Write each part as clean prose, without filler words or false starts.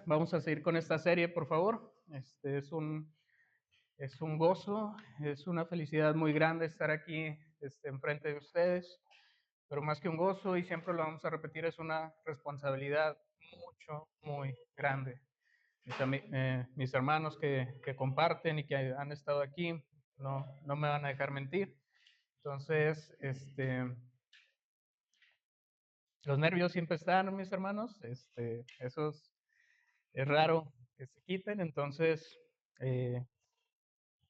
Vamos a seguir con esta serie, por favor. Es un gozo, es una felicidad muy grande estar aquí enfrente de ustedes, pero más que un gozo, y siempre lo vamos a repetir, es una responsabilidad muy grande. Mis hermanos que comparten y que han estado aquí no me van a dejar mentir. Entonces, los nervios siempre están, mis hermanos. Esos es raro que se quiten, entonces eh,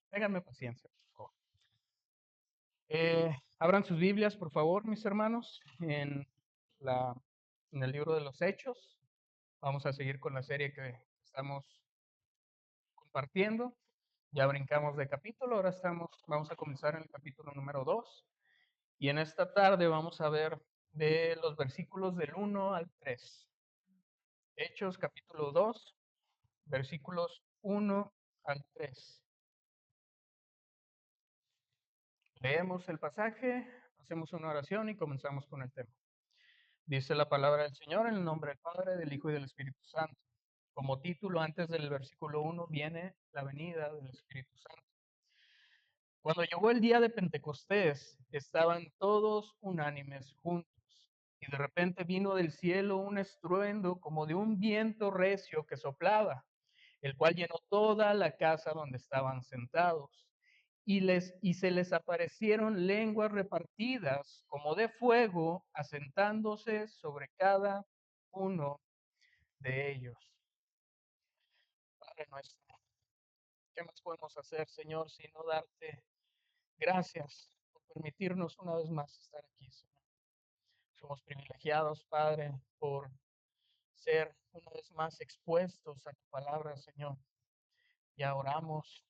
ténganme paciencia, por favor. Abran sus Biblias, por favor, mis hermanos, la, en el libro de los Hechos. Vamos a seguir con la serie que estamos compartiendo. Ya brincamos de capítulo, vamos a comenzar en el capítulo número 2. Y en esta tarde vamos a ver de los versículos del 1 al 3. Hechos capítulo 2, versículos 1 al 3. Leemos el pasaje, hacemos una oración y comenzamos con el tema. Dice la palabra del Señor en el nombre del Padre, del Hijo y del Espíritu Santo. Como título, antes del versículo 1 viene la venida del Espíritu Santo. Cuando llegó el día de Pentecostés, estaban todos unánimes juntos, y de repente vino del cielo un estruendo como de un viento recio que soplaba, el cual llenó toda la casa donde estaban sentados. Y se les aparecieron lenguas repartidas como de fuego, asentándose sobre cada uno de ellos. Padre nuestro, ¿qué más podemos hacer, Señor, sino darte gracias por permitirnos una vez más estar aquí, Señor? Somos privilegiados, Padre, por ser una vez más expuestos a tu palabra, Señor. Ya oramos,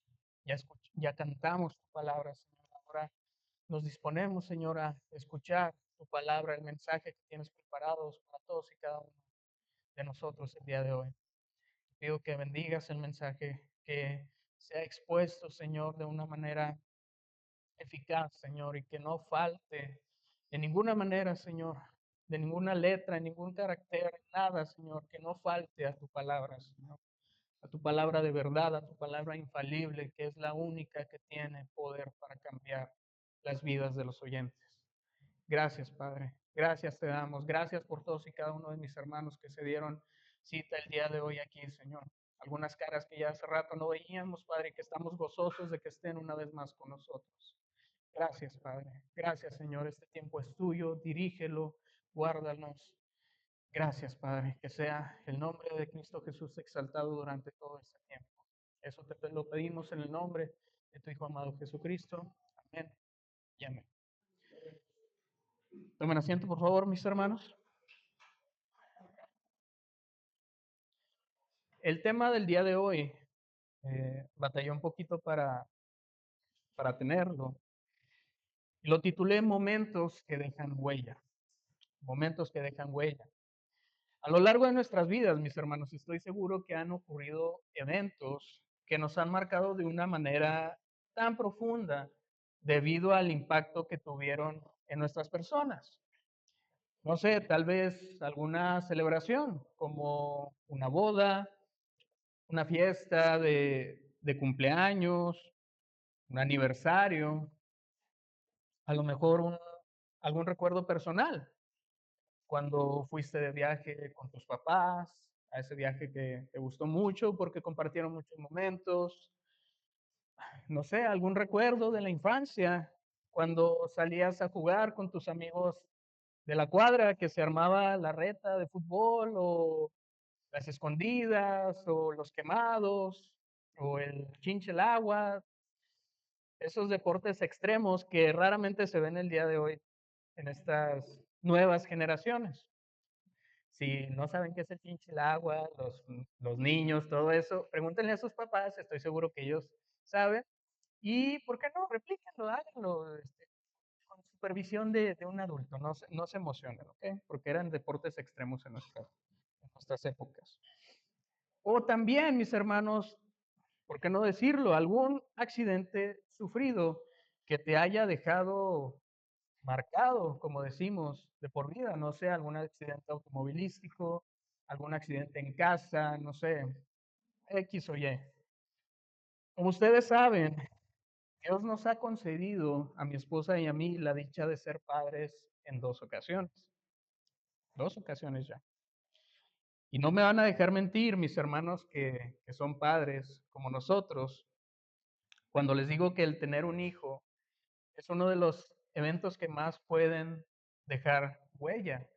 ya cantamos tu palabra, Señor. Ahora nos disponemos, Señor, a escuchar tu palabra, el mensaje que tienes preparados para todos y cada uno de nosotros el día de hoy. Pido que bendigas el mensaje, que sea expuesto, Señor, de una manera eficaz, Señor, y que no falte de ninguna manera, Señor, de ninguna letra, ningún carácter, nada, Señor, que no falte a tu palabra, Señor, a tu palabra de verdad, a tu palabra infalible, que es la única que tiene poder para cambiar las vidas de los oyentes. Gracias, Padre. Gracias te damos. Gracias por todos y cada uno de mis hermanos que se dieron cita el día de hoy aquí, Señor. Algunas caras que ya hace rato no veíamos, Padre, que estamos gozosos de que estén una vez más con nosotros. Gracias, Padre. Gracias, Señor. Este tiempo es tuyo. Dirígelo, guárdanos. Gracias, Padre. Que sea el nombre de Cristo Jesús exaltado durante todo este tiempo. Eso te lo pedimos en el nombre de tu Hijo amado Jesucristo. Amén y amén. Tomen asiento, por favor, mis hermanos. El tema del día de hoy, batallé un poquito para tenerlo. Lo titulé Momentos que dejan huella. Momentos que dejan huella. A lo largo de nuestras vidas, mis hermanos, estoy seguro que han ocurrido eventos que nos han marcado de una manera tan profunda debido al impacto que tuvieron en nuestras personas. No sé, tal vez alguna celebración como una boda, una fiesta de cumpleaños, un aniversario, a lo mejor algún recuerdo personal, cuando fuiste de viaje con tus papás, a ese viaje que te gustó mucho porque compartieron muchos momentos, no sé, algún recuerdo de la infancia, cuando salías a jugar con tus amigos de la cuadra, que se armaba la reta de fútbol o las escondidas o los quemados o el chinche el agua, esos deportes extremos que raramente se ven el día de hoy en estas nuevas generaciones. Si no saben qué es el chinche el agua, los niños, todo eso, pregúntenle a sus papás, estoy seguro que ellos saben. Y, ¿por qué no? Replíquenlo, háganlo, con supervisión de un adulto, no se emocionen, ¿ok? Porque eran deportes extremos en nuestras épocas. O también, mis hermanos, ¿por qué no decirlo? Algún accidente sufrido que te haya dejado marcado, como decimos, de por vida, no sé, algún accidente automovilístico, algún accidente en casa, no sé, X o Y. Como ustedes saben, Dios nos ha concedido a mi esposa y a mí la dicha de ser padres en dos ocasiones ya. Y no me van a dejar mentir mis hermanos que son padres como nosotros, cuando les digo que el tener un hijo es uno de los eventos que más pueden dejar huella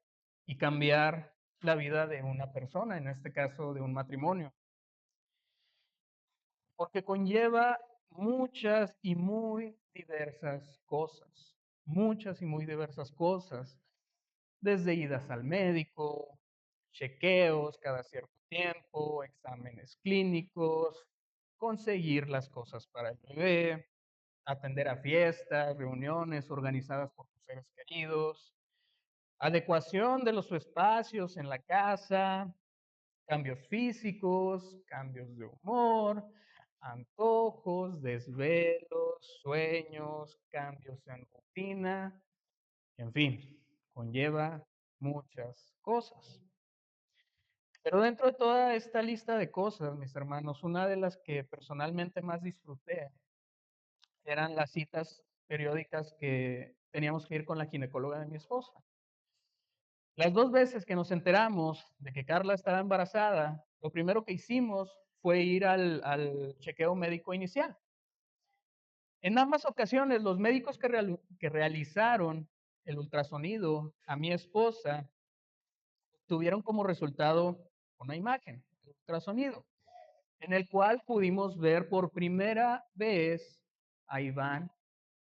y cambiar la vida de una persona, en este caso de un matrimonio, porque conlleva muchas y muy diversas cosas, muchas y muy diversas cosas, desde idas al médico, chequeos cada cierto tiempo, exámenes clínicos, conseguir las cosas para el bebé, atender a fiestas, reuniones organizadas por tus seres queridos, adecuación de los espacios en la casa, cambios físicos, cambios de humor, antojos, desvelos, sueños, cambios en rutina, en fin, conlleva muchas cosas. Pero dentro de toda esta lista de cosas, mis hermanos, una de las que personalmente más disfruté eran las citas periódicas que teníamos que ir con la ginecóloga de mi esposa. Las dos veces que nos enteramos de que Carla estaba embarazada, lo primero que hicimos fue ir al chequeo médico inicial. En ambas ocasiones, los médicos que realizaron el ultrasonido a mi esposa tuvieron como resultado una imagen, el ultrasonido, en el cual pudimos ver por primera vez a Iván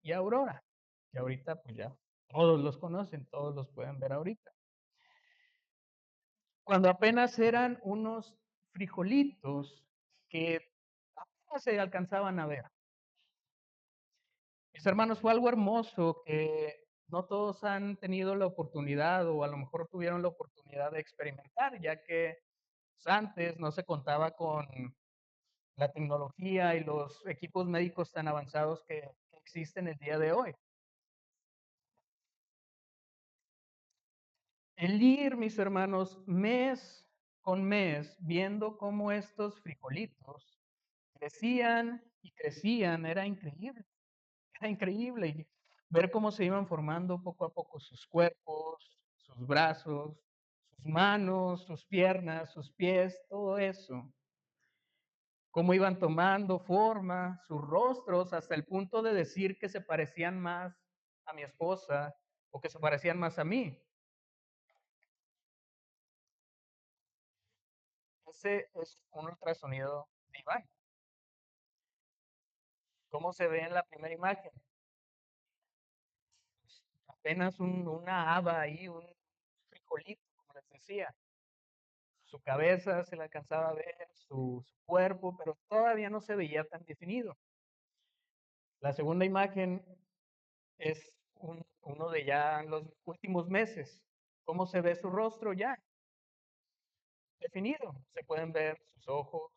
y a Aurora, que ahorita pues ya todos los conocen, todos los pueden ver ahorita. Cuando apenas eran unos frijolitos que apenas se alcanzaban a ver. Mis hermanos, fue algo hermoso que no todos han tenido la oportunidad o a lo mejor tuvieron la oportunidad de experimentar, ya que pues, antes no se contaba con la tecnología y los equipos médicos tan avanzados que existen el día de hoy. El ir, mis hermanos, mes con mes, viendo cómo estos frijolitos crecían y crecían, era increíble. Y ver cómo se iban formando poco a poco sus cuerpos, sus brazos, sus manos, sus piernas, sus pies, todo eso. Cómo iban tomando forma, sus rostros, hasta el punto de decir que se parecían más a mi esposa o que se parecían más a mí. Ese es un ultrasonido de Iván. ¿Cómo se ve en la primera imagen? Pues, apenas una haba ahí, un frijolito, como les decía. Su cabeza se le alcanzaba a ver, su cuerpo, pero todavía no se veía tan definido. La segunda imagen es uno de ya los últimos meses. ¿Cómo se ve su rostro ya? Definido. Se pueden ver sus ojos,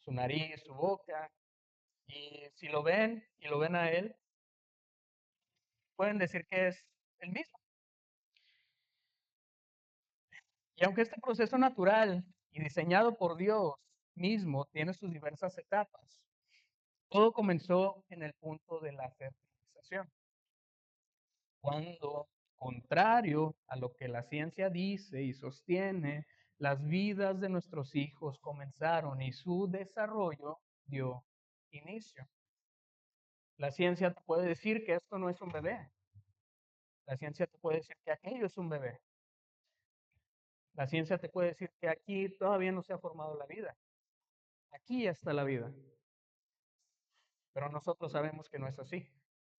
su nariz, su boca. Y si lo ven y lo ven a él, pueden decir que es el mismo. Y aunque este proceso natural y diseñado por Dios mismo tiene sus diversas etapas, todo comenzó en el punto de la fertilización, cuando, contrario a lo que la ciencia dice y sostiene, las vidas de nuestros hijos comenzaron y su desarrollo dio inicio. La ciencia te puede decir que esto no es un bebé. La ciencia te puede decir que aquello es un bebé. La ciencia te puede decir que aquí todavía no se ha formado la vida. Aquí ya está la vida. Pero nosotros sabemos que no es así.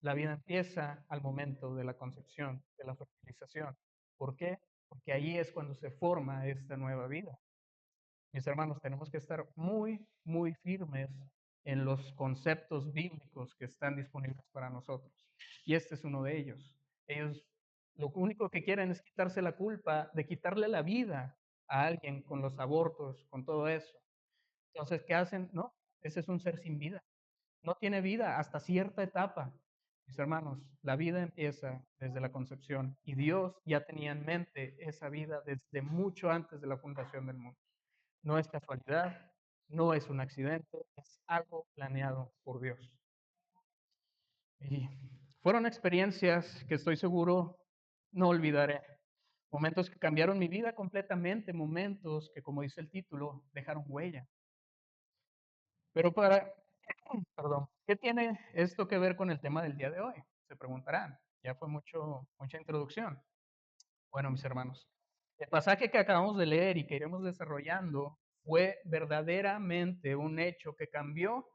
La vida empieza al momento de la concepción, de la fertilización. ¿Por qué? Porque ahí es cuando se forma esta nueva vida. Mis hermanos, tenemos que estar muy, muy firmes en los conceptos bíblicos que están disponibles para nosotros. Y este es uno de ellos. Ellos lo único que quieren es quitarse la culpa de quitarle la vida a alguien con los abortos, con todo eso. Entonces, ¿qué hacen? No, ese es un ser sin vida. No tiene vida hasta cierta etapa. Mis hermanos, la vida empieza desde la concepción y Dios ya tenía en mente esa vida desde mucho antes de la fundación del mundo. No es casualidad, no es un accidente, es algo planeado por Dios. Y fueron experiencias que estoy seguro no olvidaré. Momentos que cambiaron mi vida completamente, momentos que, como dice el título, dejaron huella. Pero perdón, ¿qué tiene esto que ver con el tema del día de hoy? Se preguntarán. Ya fue mucha introducción. Bueno, mis hermanos, el pasaje que acabamos de leer y que iremos desarrollando fue verdaderamente un hecho que cambió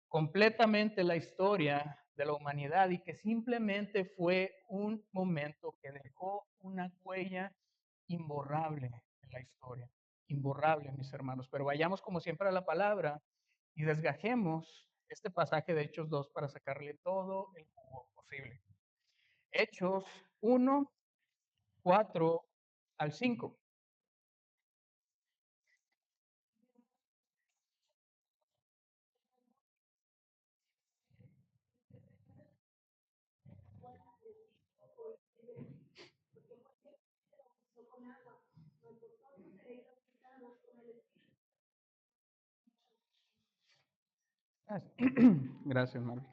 completamente la historia de la humanidad y que simplemente fue un momento que dejó una huella imborrable en la historia. Imborrable, mis hermanos. Pero vayamos como siempre a la palabra y desgajemos este pasaje de Hechos 2 para sacarle todo el jugo posible. Hechos 1, 4 al 5. Gracias, Mario.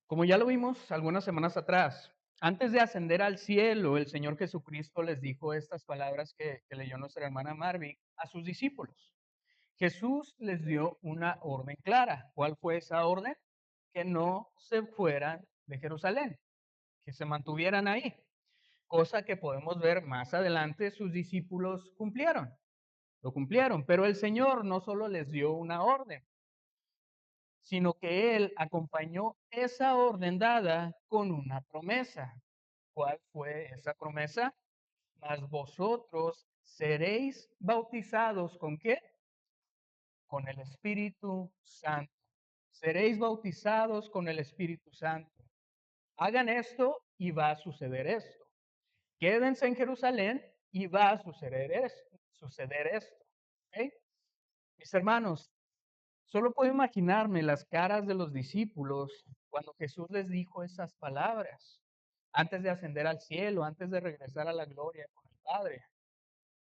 Como ya lo vimos algunas semanas atrás, antes de ascender al cielo, el Señor Jesucristo les dijo estas palabras que leyó nuestra hermana Marvi a sus discípulos. Jesús les dio una orden clara. ¿Cuál fue esa orden? Que no se fueran de Jerusalén, que se mantuvieran ahí, cosa que podemos ver más adelante sus discípulos cumplieron. Lo cumplieron, pero el Señor no solo les dio una orden, sino que Él acompañó esa orden dada con una promesa. ¿Cuál fue esa promesa? Mas vosotros seréis bautizados ¿con qué? Con el Espíritu Santo. Seréis bautizados con el Espíritu Santo. Hagan esto y va a suceder esto. Quédense en Jerusalén y va a suceder esto. ¿Okay? Mis hermanos, solo puedo imaginarme las caras de los discípulos cuando Jesús les dijo esas palabras, antes de ascender al cielo, antes de regresar a la gloria con el Padre.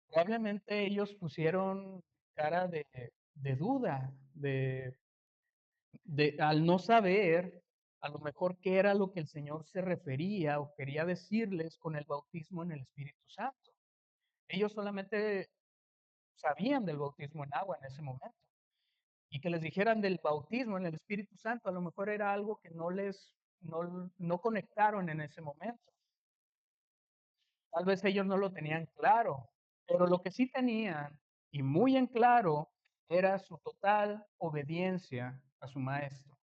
Probablemente ellos pusieron cara de duda, al no saber a lo mejor qué era lo que el Señor se refería o quería decirles con el bautismo en el Espíritu Santo. Ellos solamente sabían del bautismo en agua en ese momento. Y que les dijeran del bautismo en el Espíritu Santo, a lo mejor era algo que no conectaron en ese momento. Tal vez ellos no lo tenían claro, pero lo que sí tenían y muy en claro era su total obediencia a su maestro,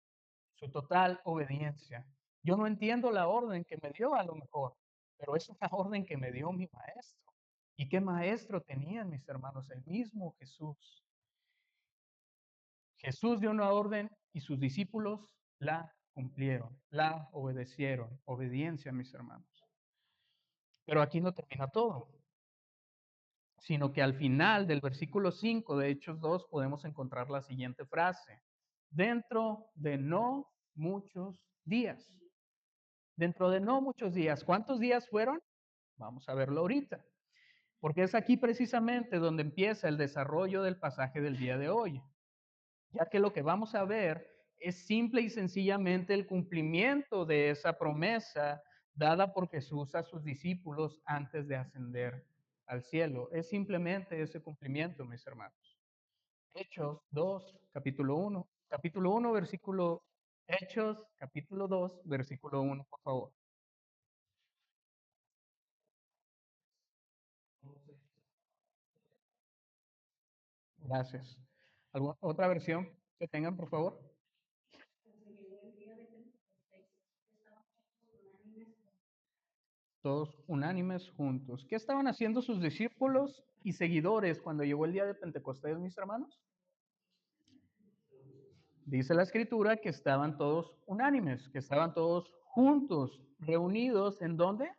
su total obediencia. Yo no entiendo la orden que me dio a lo mejor, pero es una orden que me dio mi maestro. ¿Y qué maestro tenían mis hermanos? El mismo Jesús. Jesús dio una orden y sus discípulos la cumplieron, la obedecieron. Obediencia, mis hermanos. Pero aquí no termina todo, sino que al final del versículo 5 de Hechos 2 podemos encontrar la siguiente frase. Dentro de no muchos días. Dentro de no muchos días. ¿Cuántos días fueron? Vamos a verlo ahorita. Porque es aquí precisamente donde empieza el desarrollo del pasaje del día de hoy. Ya que lo que vamos a ver es simple y sencillamente el cumplimiento de esa promesa dada por Jesús a sus discípulos antes de ascender al cielo. Es simplemente ese cumplimiento, mis hermanos. Hechos 2, capítulo 1. Capítulo 1, versículo. Hechos, capítulo 2, versículo 1, por favor. Gracias. ¿Alguna otra versión que tengan, por favor? Todos unánimes juntos. ¿Qué estaban haciendo sus discípulos y seguidores cuando llegó el día de Pentecostés, mis hermanos? Dice la escritura que estaban todos unánimes, que estaban todos juntos, reunidos, ¿en dónde?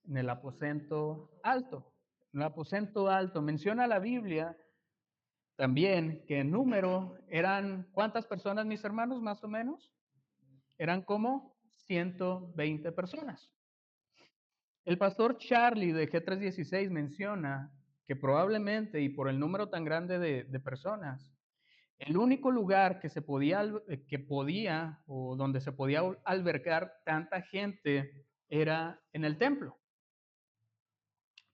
En el aposento alto. En el aposento alto. Menciona la Biblia también que en número eran, ¿cuántas personas, mis hermanos, más o menos? eran como 120 personas. El pastor Charlie de G316 menciona que probablemente, y por el número tan grande de personas, el único lugar que podía o donde se podía albergar tanta gente era en el templo.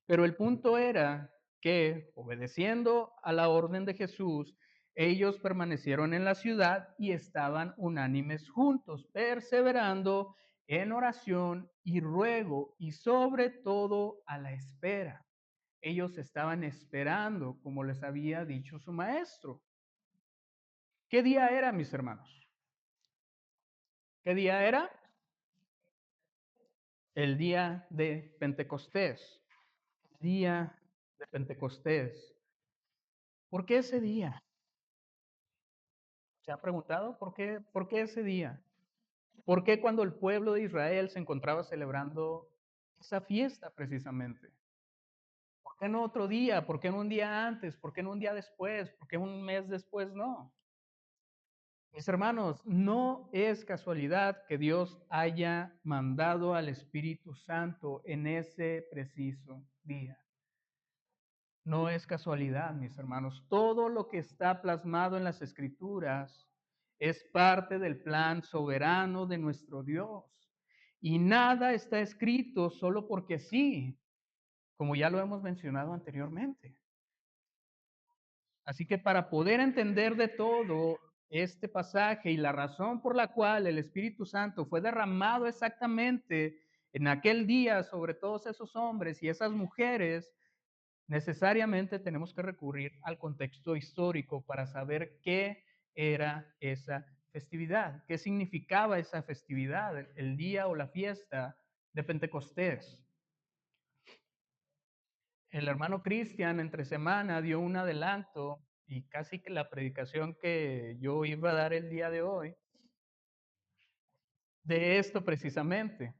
Pero el punto era que, obedeciendo a la orden de Jesús, ellos permanecieron en la ciudad y estaban unánimes juntos, perseverando en oración y ruego y sobre todo a la espera. Ellos estaban esperando, como les había dicho su maestro. ¿Qué día era, mis hermanos? ¿Qué día era? El día de Pentecostés. Día de Pentecostés. ¿Por qué ese día? ¿Se ha preguntado por qué ese día? ¿Por qué cuando el pueblo de Israel se encontraba celebrando esa fiesta precisamente? ¿Por qué no otro día? ¿Por qué no un día antes? ¿Por qué no un día después? ¿Por qué un mes después no? Mis hermanos, no es casualidad que Dios haya mandado al Espíritu Santo en ese preciso día. No es casualidad, mis hermanos. Todo lo que está plasmado en las Escrituras es parte del plan soberano de nuestro Dios. Y nada está escrito solo porque sí, como ya lo hemos mencionado anteriormente. Así que para poder entender de todo este pasaje y la razón por la cual el Espíritu Santo fue derramado exactamente en aquel día sobre todos esos hombres y esas mujeres, necesariamente tenemos que recurrir al contexto histórico para saber qué era esa festividad, qué significaba esa festividad, el día o la fiesta de Pentecostés. El hermano Cristian entre semana dio un adelanto y casi que la predicación que yo iba a dar el día de hoy, de esto precisamente.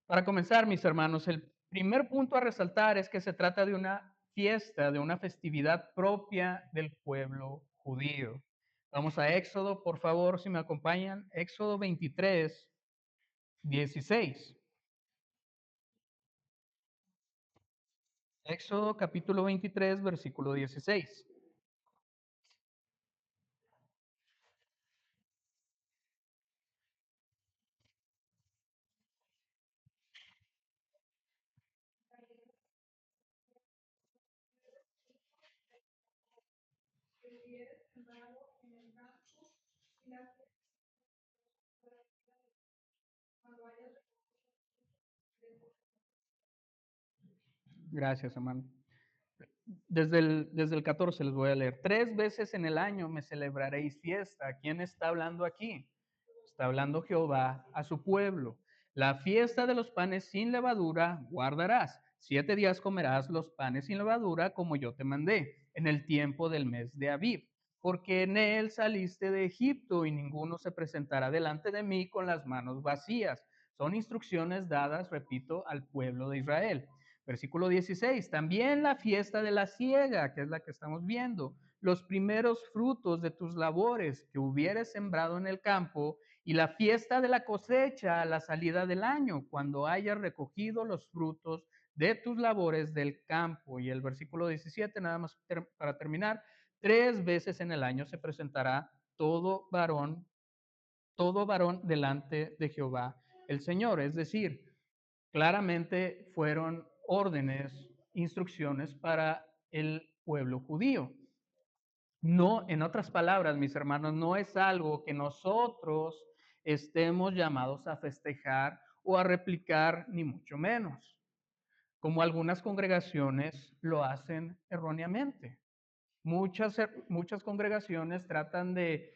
Para comenzar, mis hermanos, el primer punto a resaltar es que se trata de una fiesta, de una festividad propia del pueblo judío. Vamos a Éxodo, por favor, si me acompañan. Éxodo 23, 16. Éxodo capítulo 23, versículo 16. Gracias, hermano. Desde el 14 les voy a leer. 3 veces en el año me celebraréis fiesta. ¿Quién está hablando aquí? Está hablando Jehová a su pueblo. La fiesta de los panes sin levadura guardarás. 7 días comerás los panes sin levadura como yo te mandé en el tiempo del mes de Abib. Porque en él saliste de Egipto y ninguno se presentará delante de mí con las manos vacías. Son instrucciones dadas, repito, al pueblo de Israel. Versículo 16, también la fiesta de la siega, que es la que estamos viendo, los primeros frutos de tus labores que hubieres sembrado en el campo, y la fiesta de la cosecha a la salida del año, cuando hayas recogido los frutos de tus labores del campo. Y el versículo 17, nada más para terminar, 3 veces en el año se presentará todo varón delante de Jehová el Señor. Es decir, claramente fueron órdenes, instrucciones para el pueblo judío. No, en otras palabras, mis hermanos, no es algo que nosotros estemos llamados a festejar o a replicar, ni mucho menos, como algunas congregaciones lo hacen erróneamente. Muchas congregaciones tratan de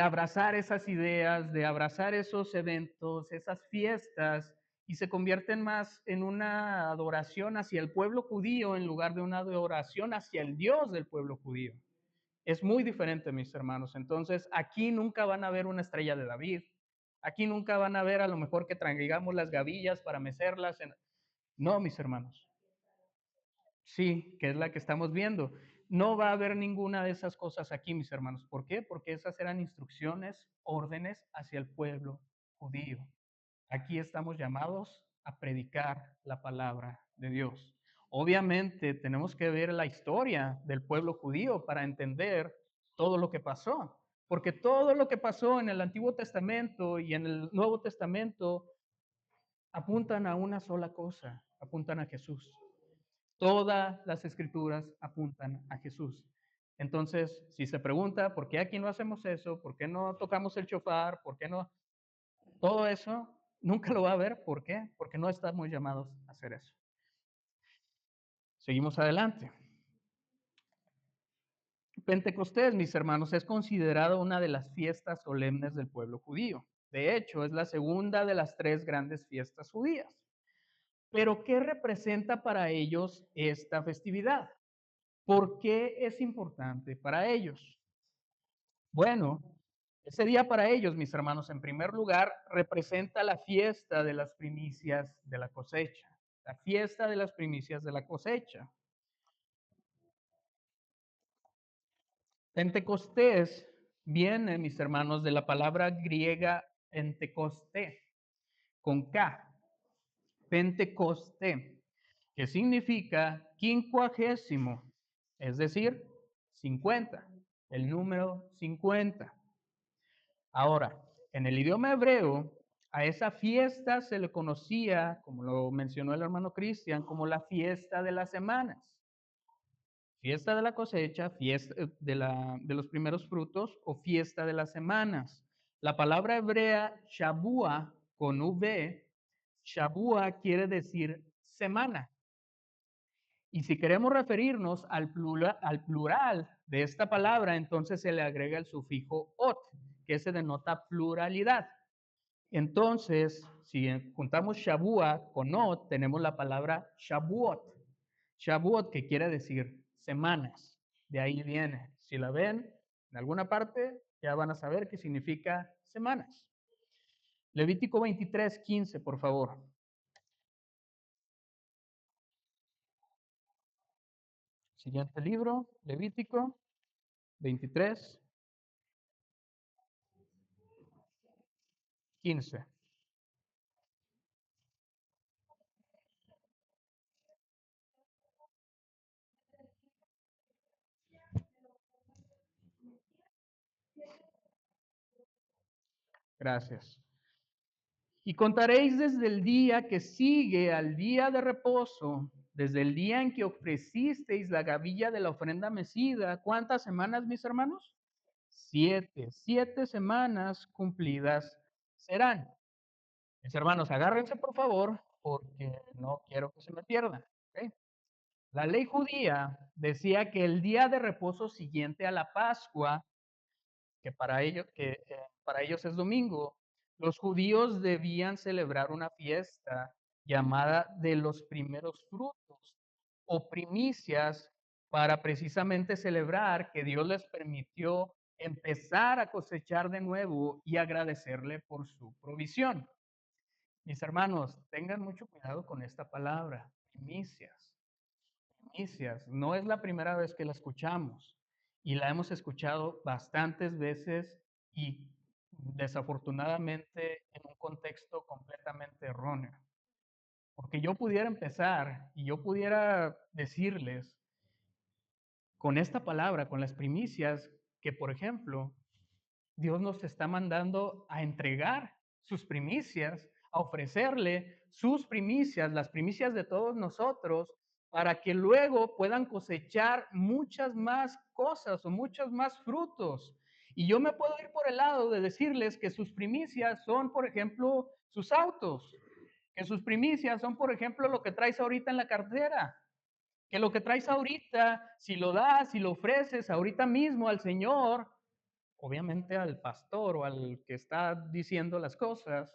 abrazar esas ideas, de abrazar esos eventos, esas fiestas, y se convierten más en una adoración hacia el pueblo judío en lugar de una adoración hacia el Dios del pueblo judío. Es muy diferente, mis hermanos. Entonces, aquí nunca van a ver una estrella de David. Aquí nunca van a ver a lo mejor que traigamos las gavillas para mecerlas. No, mis hermanos. Sí, que es la que estamos viendo. No va a haber ninguna de esas cosas aquí, mis hermanos. ¿Por qué? Porque esas eran instrucciones, órdenes hacia el pueblo judío. Aquí estamos llamados a predicar la palabra de Dios. Obviamente tenemos que ver la historia del pueblo judío para entender todo lo que pasó, porque todo lo que pasó en el Antiguo Testamento y en el Nuevo Testamento apuntan a una sola cosa, apuntan a Jesús. Todas las escrituras apuntan a Jesús. Entonces, si se pregunta, ¿por qué aquí no hacemos eso? ¿Por qué no tocamos el shofar? ¿Por qué no? Todo eso nunca lo va a ver. ¿Por qué? Porque no estamos llamados a hacer eso. Seguimos adelante. Pentecostés, mis hermanos, es considerado una de las fiestas solemnes del pueblo judío. De hecho, es la segunda de las tres grandes fiestas judías. Pero, ¿qué representa para ellos esta festividad? ¿Por qué es importante para ellos? Bueno, ese día para ellos, mis hermanos, en primer lugar, representa la fiesta de las primicias de la cosecha. La fiesta de las primicias de la cosecha. Pentecostés viene, mis hermanos, de la palabra griega Pentecosté, con K. Pentecosté, que significa quincuagésimo, es decir, 50, el número 50. Ahora, en el idioma hebreo, a esa fiesta se le conocía, como lo mencionó el hermano Cristian, como la fiesta de las semanas. Fiesta de la cosecha, fiesta de los primeros frutos o fiesta de las semanas. La palabra hebrea Shabua con V, Shabua quiere decir semana. Y si queremos referirnos al plural de esta palabra, entonces se le agrega el sufijo ot, que se denota pluralidad. Entonces, si juntamos Shabua con ot, tenemos la palabra Shabuot. Shabuot, que quiere decir semanas. De ahí viene. Si la ven en alguna parte, ya van a saber qué significa semanas. Levítico 23:15, por favor. Siguiente libro, Levítico 23:15. Gracias. Y contaréis desde el día que sigue al día de reposo, desde el día en que ofrecisteis la gavilla de la ofrenda mecida. ¿Cuántas semanas, mis hermanos? 7. 7 semanas cumplidas serán. Mis hermanos, agárrense por favor, porque no quiero que se me pierdan. ¿Ok? La ley judía decía que el día de reposo siguiente a la Pascua, que para ellos es domingo, los judíos debían celebrar una fiesta llamada de los primeros frutos o primicias para precisamente celebrar que Dios les permitió empezar a cosechar de nuevo y agradecerle por su provisión. Mis hermanos, tengan mucho cuidado con esta palabra, primicias. Primicias, no es la primera vez que la escuchamos y la hemos escuchado bastantes veces y desafortunadamente en un contexto completamente erróneo. Porque yo pudiera empezar y yo pudiera decirles con esta palabra, con las primicias, que por ejemplo, Dios nos está mandando a entregar sus primicias, a ofrecerle sus primicias, las primicias de todos nosotros, para que luego puedan cosechar muchas más cosas o muchos más frutos. Y yo me puedo ir por el lado de decirles que sus primicias son, por ejemplo, sus autos, que sus primicias son, por ejemplo, lo que traes ahorita en la cartera, que lo que traes ahorita, si lo das, si lo ofreces ahorita mismo al Señor, obviamente al pastor o al que está diciendo las cosas,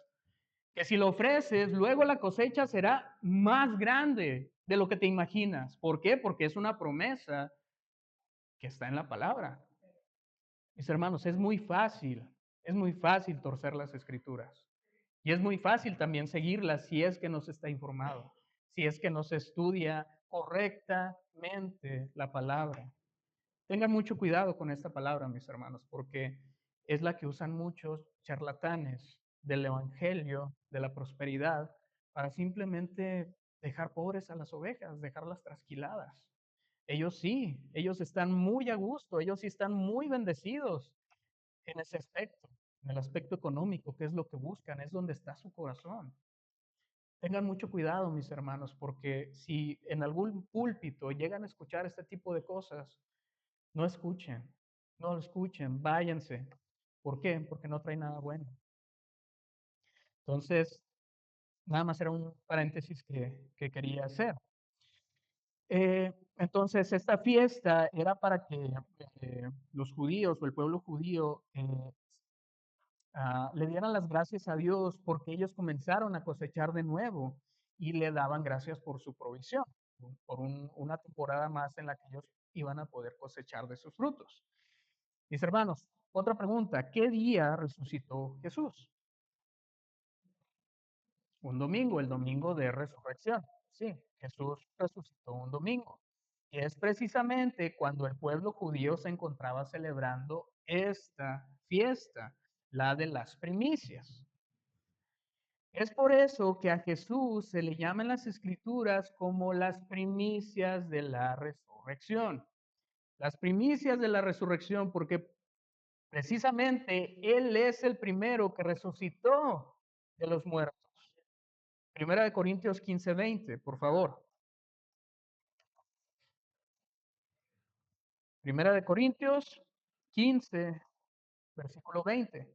que si lo ofreces, luego la cosecha será más grande de lo que te imaginas. ¿Por qué? Porque es una promesa que está en la palabra. Mis hermanos, es muy fácil torcer las escrituras. Y es muy fácil también seguirlas si es que no se está informado, si es que no se estudia correctamente la palabra. Tengan mucho cuidado con esta palabra, mis hermanos, porque es la que usan muchos charlatanes del evangelio, de la prosperidad, para simplemente dejar pobres a las ovejas, dejarlas trasquiladas. Ellos sí, ellos están muy a gusto, ellos sí están muy bendecidos en ese aspecto, en el aspecto económico, que es lo que buscan, es donde está su corazón. Tengan mucho cuidado, mis hermanos, porque si en algún púlpito llegan a escuchar este tipo de cosas, no escuchen, no lo escuchen, váyanse. ¿Por qué? Porque no trae nada bueno. Entonces, nada más era un paréntesis que quería hacer. Entonces, esta fiesta era para que los judíos o el pueblo judío le dieran las gracias a Dios porque ellos comenzaron a cosechar de nuevo y le daban gracias por su provisión, por una temporada más en la que ellos iban a poder cosechar de sus frutos. Mis hermanos, otra pregunta, ¿qué día resucitó Jesús? Un domingo, el domingo de resurrección. Sí, Jesús resucitó un domingo. Y es precisamente cuando el pueblo judío se encontraba celebrando esta fiesta, la de las primicias. Es por eso que a Jesús se le llama en las escrituras como las primicias de la resurrección. Las primicias de la resurrección, porque precisamente Él es el primero que resucitó de los muertos. Primera de Corintios 15:20, por favor. Primera de Corintios 15, versículo 20.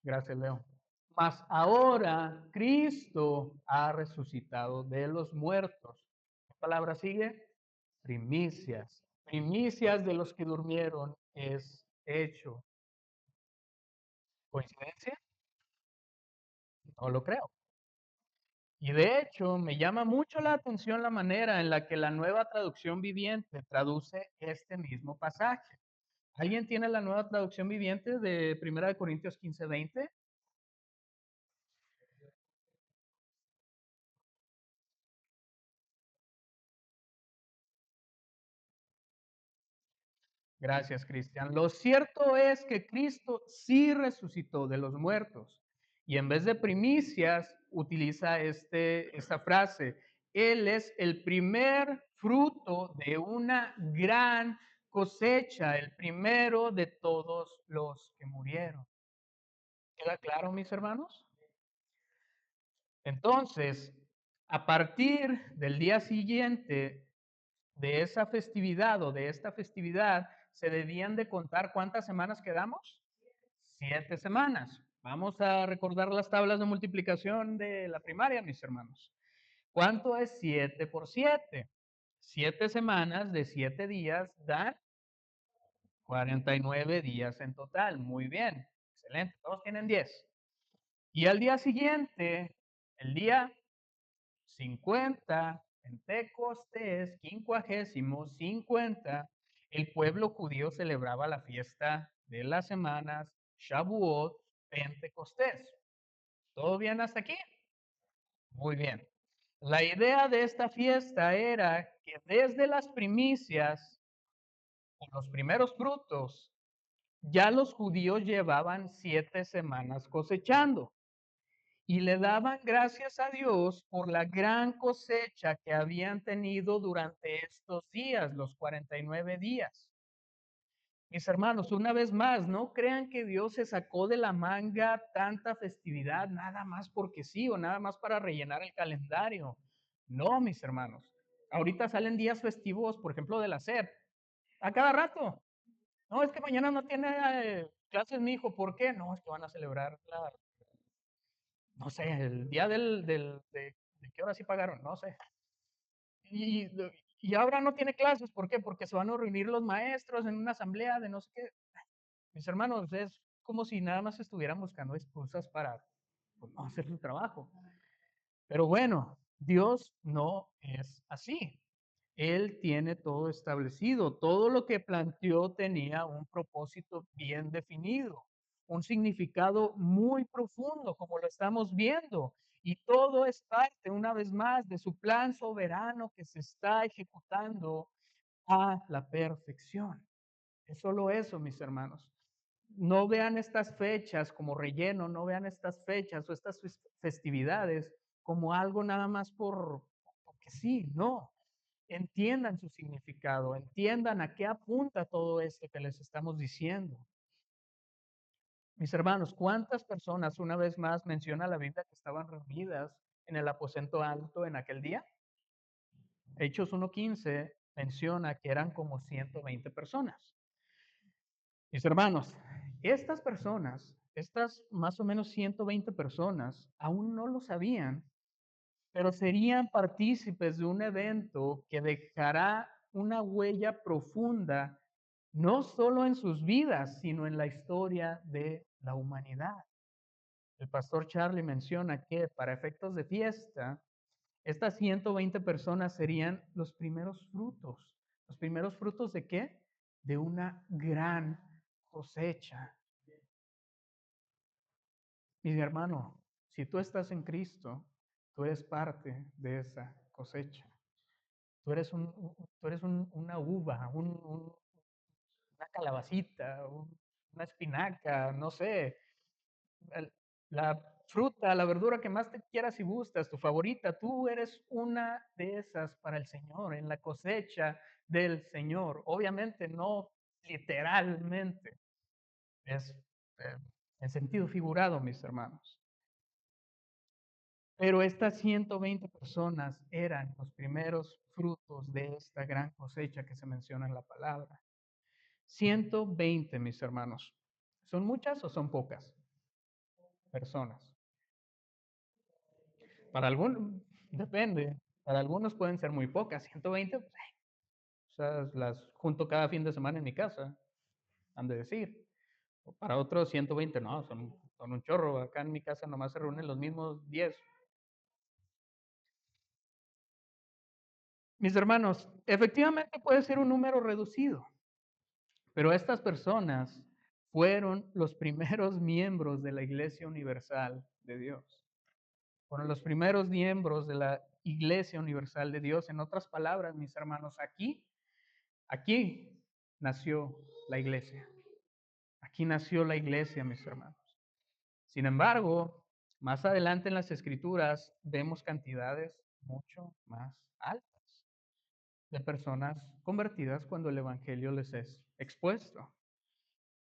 Gracias, Leo. Mas ahora Cristo ha resucitado de los muertos. ¿Qué palabra sigue? Primicias. Primicias de los que durmieron es hecho. ¿Coincidencia? No lo creo. Y de hecho, me llama mucho la atención la manera en la que la nueva traducción viviente traduce este mismo pasaje. ¿Alguien tiene la nueva traducción viviente de Primera de Corintios 15:20? Gracias, Cristian. Lo cierto es que Cristo sí resucitó de los muertos. Y en vez de primicias, utiliza esta frase. Él es el primer fruto de una gran cosecha, el primero de todos los que murieron. ¿Queda claro, mis hermanos? Entonces, a partir del día siguiente de esa festividad o de esta festividad, se debían de contar cuántas semanas quedamos. 7 semanas. Vamos a recordar las tablas de multiplicación de la primaria, mis hermanos. ¿Cuánto es 7 por 7? 7 semanas de 7 días dan 49 días en total. Muy bien, excelente. Todos tienen 10. Y al día siguiente, el día 50, Pentecostés, 50, el pueblo judío celebraba la fiesta de las semanas, Shavuot, Pentecostés. ¿Todo bien hasta aquí? Muy bien. La idea de esta fiesta era que desde las primicias, o los primeros frutos, ya los judíos llevaban 7 semanas cosechando y le daban gracias a Dios por la gran cosecha que habían tenido durante estos días, los 49 días. Mis hermanos, una vez más, no crean que Dios se sacó de la manga tanta festividad nada más porque sí o nada más para rellenar el calendario. No, mis hermanos. Ahorita salen días festivos, por ejemplo, de la SEP, a cada rato. No, es que mañana no tiene clases mi hijo. ¿Por qué? No, es que van a celebrar no sé, el día de qué hora sí pagaron, no sé. Y, y ahora no tiene clases, ¿por qué? Porque se van a reunir los maestros en una asamblea de no sé qué. Mis hermanos, es como si nada más estuvieran buscando excusas para pues, no hacer su trabajo. Pero bueno, Dios no es así. Él tiene todo establecido. Todo lo que planteó tenía un propósito bien definido. un significado muy profundo, como lo estamos viendo. Y todo es parte, una vez más, de su plan soberano que se está ejecutando a la perfección. Es solo eso, mis hermanos. No vean estas fechas como relleno, no vean estas fechas o estas festividades como algo nada más porque sí, no. Entiendan su significado, entiendan a qué apunta todo esto que les estamos diciendo. Mis hermanos, ¿cuántas personas una vez más menciona la Biblia que estaban reunidas en el aposento alto en aquel día? Hechos 1:15 menciona que eran como 120 personas. Mis hermanos, estas personas, estas más o menos 120 personas, aún no lo sabían, pero serían partícipes de un evento que dejará una huella profunda, no solo en sus vidas, sino en la historia de la humanidad. El pastor Charlie menciona que para efectos de fiesta, estas 120 personas serían los primeros frutos. ¿Los primeros frutos de qué? De una gran cosecha. Mi hermano, si tú estás en Cristo, tú eres parte de esa cosecha. Tú eres, una uva, una calabacita, una espinaca, no sé, la fruta, la verdura que más te quieras y gustas, tu favorita, tú eres una de esas para el Señor, en la cosecha del Señor. Obviamente no literalmente, es en sentido figurado, mis hermanos. Pero estas 120 personas eran los primeros frutos de esta gran cosecha que se menciona en la palabra. 120, mis hermanos. ¿Son muchas o son pocas personas? Para algunos, depende. Para algunos pueden ser muy pocas. 120, pues, o sea, las junto cada fin de semana en mi casa, han de decir. O para otros 120, no, son un chorro. Acá en mi casa nomás se reúnen los mismos 10. Mis hermanos, efectivamente puede ser un número reducido, pero estas personas fueron los primeros miembros de la Iglesia Universal de Dios. Fueron los primeros miembros de la Iglesia Universal de Dios. En otras palabras, mis hermanos, aquí nació la iglesia. Aquí nació la iglesia, mis hermanos. Sin embargo, más adelante en las Escrituras vemos cantidades mucho más altas de personas convertidas cuando el Evangelio les es expuesto.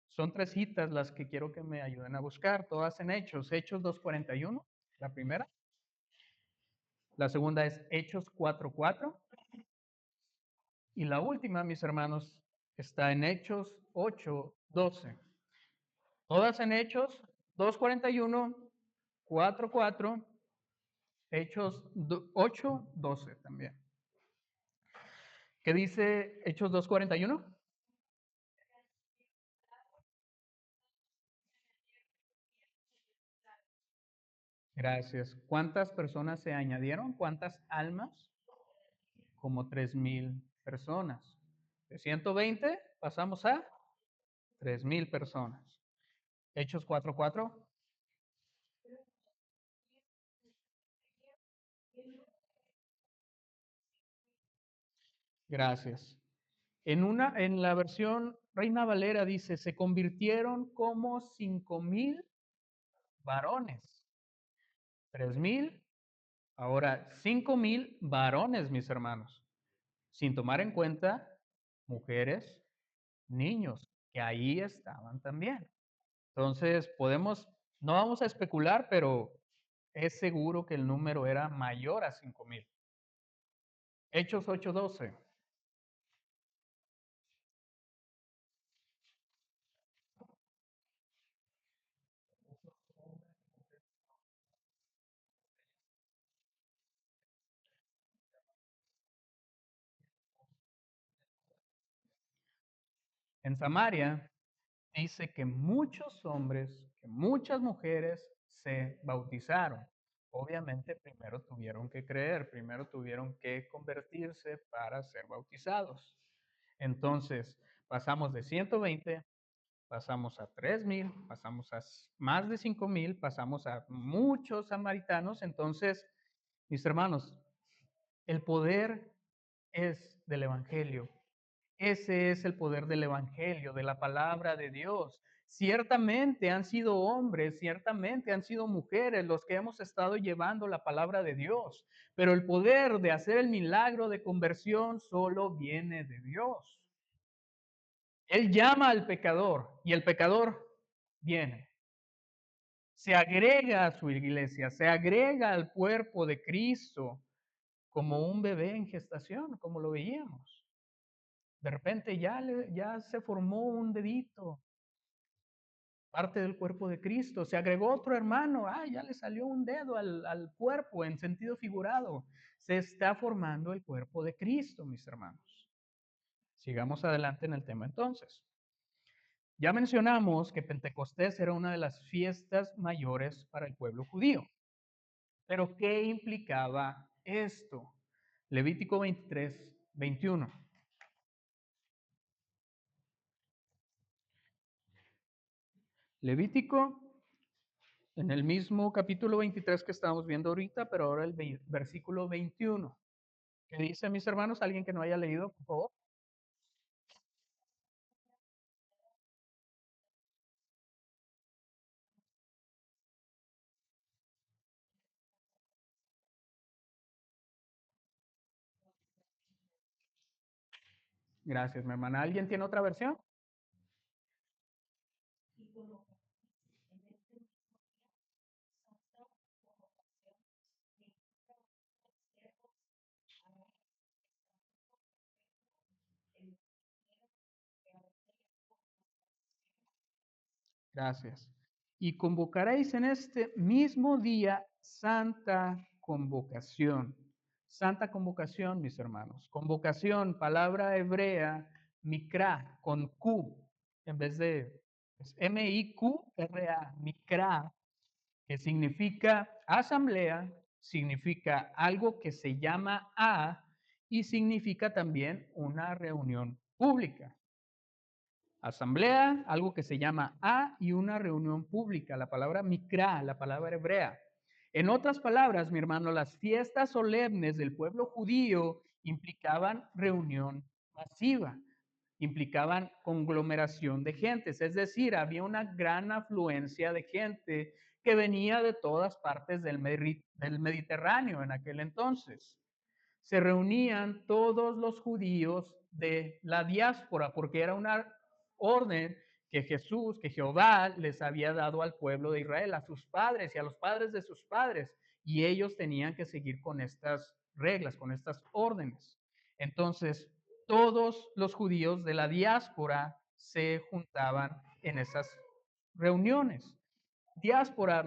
Son 3 citas las que quiero que me ayuden a buscar, todas en Hechos. Hechos 2:41, la primera. La segunda es Hechos 4:4. Y la última, mis hermanos, está en Hechos 8:12. Todas en Hechos 2:41, 4:4, Hechos 8:12 también. ¿Qué dice Hechos 2:41? Gracias. ¿Cuántas personas se añadieron? ¿Cuántas almas? Como 3,000 personas. De 120 pasamos a 3,000 personas. Hechos 4:4. Gracias. En la versión Reina Valera dice, se convirtieron como 5,000 varones. 3,000, ahora 5,000 varones, mis hermanos, sin tomar en cuenta mujeres, niños, que ahí estaban también. Entonces, no vamos a especular, pero es seguro que el número era mayor a 5,000. Hechos 8:12. En Samaria dice que muchos hombres, que muchas mujeres se bautizaron. Obviamente primero tuvieron que creer, primero tuvieron que convertirse para ser bautizados. Entonces, pasamos de 120 pasamos a 3,000, pasamos a más de 5,000, pasamos a muchos samaritanos. Entonces, mis hermanos, el poder es del Evangelio. Ese es el poder del Evangelio, de la palabra de Dios. Ciertamente han sido hombres, ciertamente han sido mujeres los que hemos estado llevando la palabra de Dios, pero el poder de hacer el milagro de conversión solo viene de Dios. Él llama al pecador y el pecador viene. Se agrega a su iglesia, se agrega al cuerpo de Cristo como un bebé en gestación, como lo veíamos. De repente ya se formó un dedito, parte del cuerpo de Cristo. Se agregó otro hermano, ya le salió un dedo al cuerpo en sentido figurado. Se está formando el cuerpo de Cristo, mis hermanos. Sigamos adelante en el tema entonces. Ya mencionamos que Pentecostés era una de las fiestas mayores para el pueblo judío. Pero ¿qué implicaba esto? Levítico 23, 21. Levítico, en el mismo capítulo 23 que estamos viendo ahorita, pero ahora el versículo 21. ¿Qué dice, mis hermanos? ¿Alguien que no haya leído, por favor? Gracias, mi hermana. ¿Alguien tiene otra versión? Gracias. Y convocaréis en este mismo día santa convocación. Santa convocación, mis hermanos. Convocación, palabra hebrea, mikra, con Q, en vez de M-I-Q-R-A, mikra, que significa asamblea, significa algo que se llama y significa también una reunión pública. Asamblea, algo que se llama y una reunión pública, la palabra mikra, la palabra hebrea. En otras palabras, mi hermano, las fiestas solemnes del pueblo judío implicaban reunión masiva, implicaban conglomeración de gentes, es decir, había una gran afluencia de gente que venía de todas partes del Mediterráneo en aquel entonces. Se reunían todos los judíos de la diáspora, porque era una orden que Jesús, que Jehová les había dado al pueblo de Israel, a sus padres y a los padres de sus padres, y ellos tenían que seguir con estas reglas, con estas órdenes. Entonces, todos los judíos de la diáspora se juntaban en esas reuniones. Diáspora,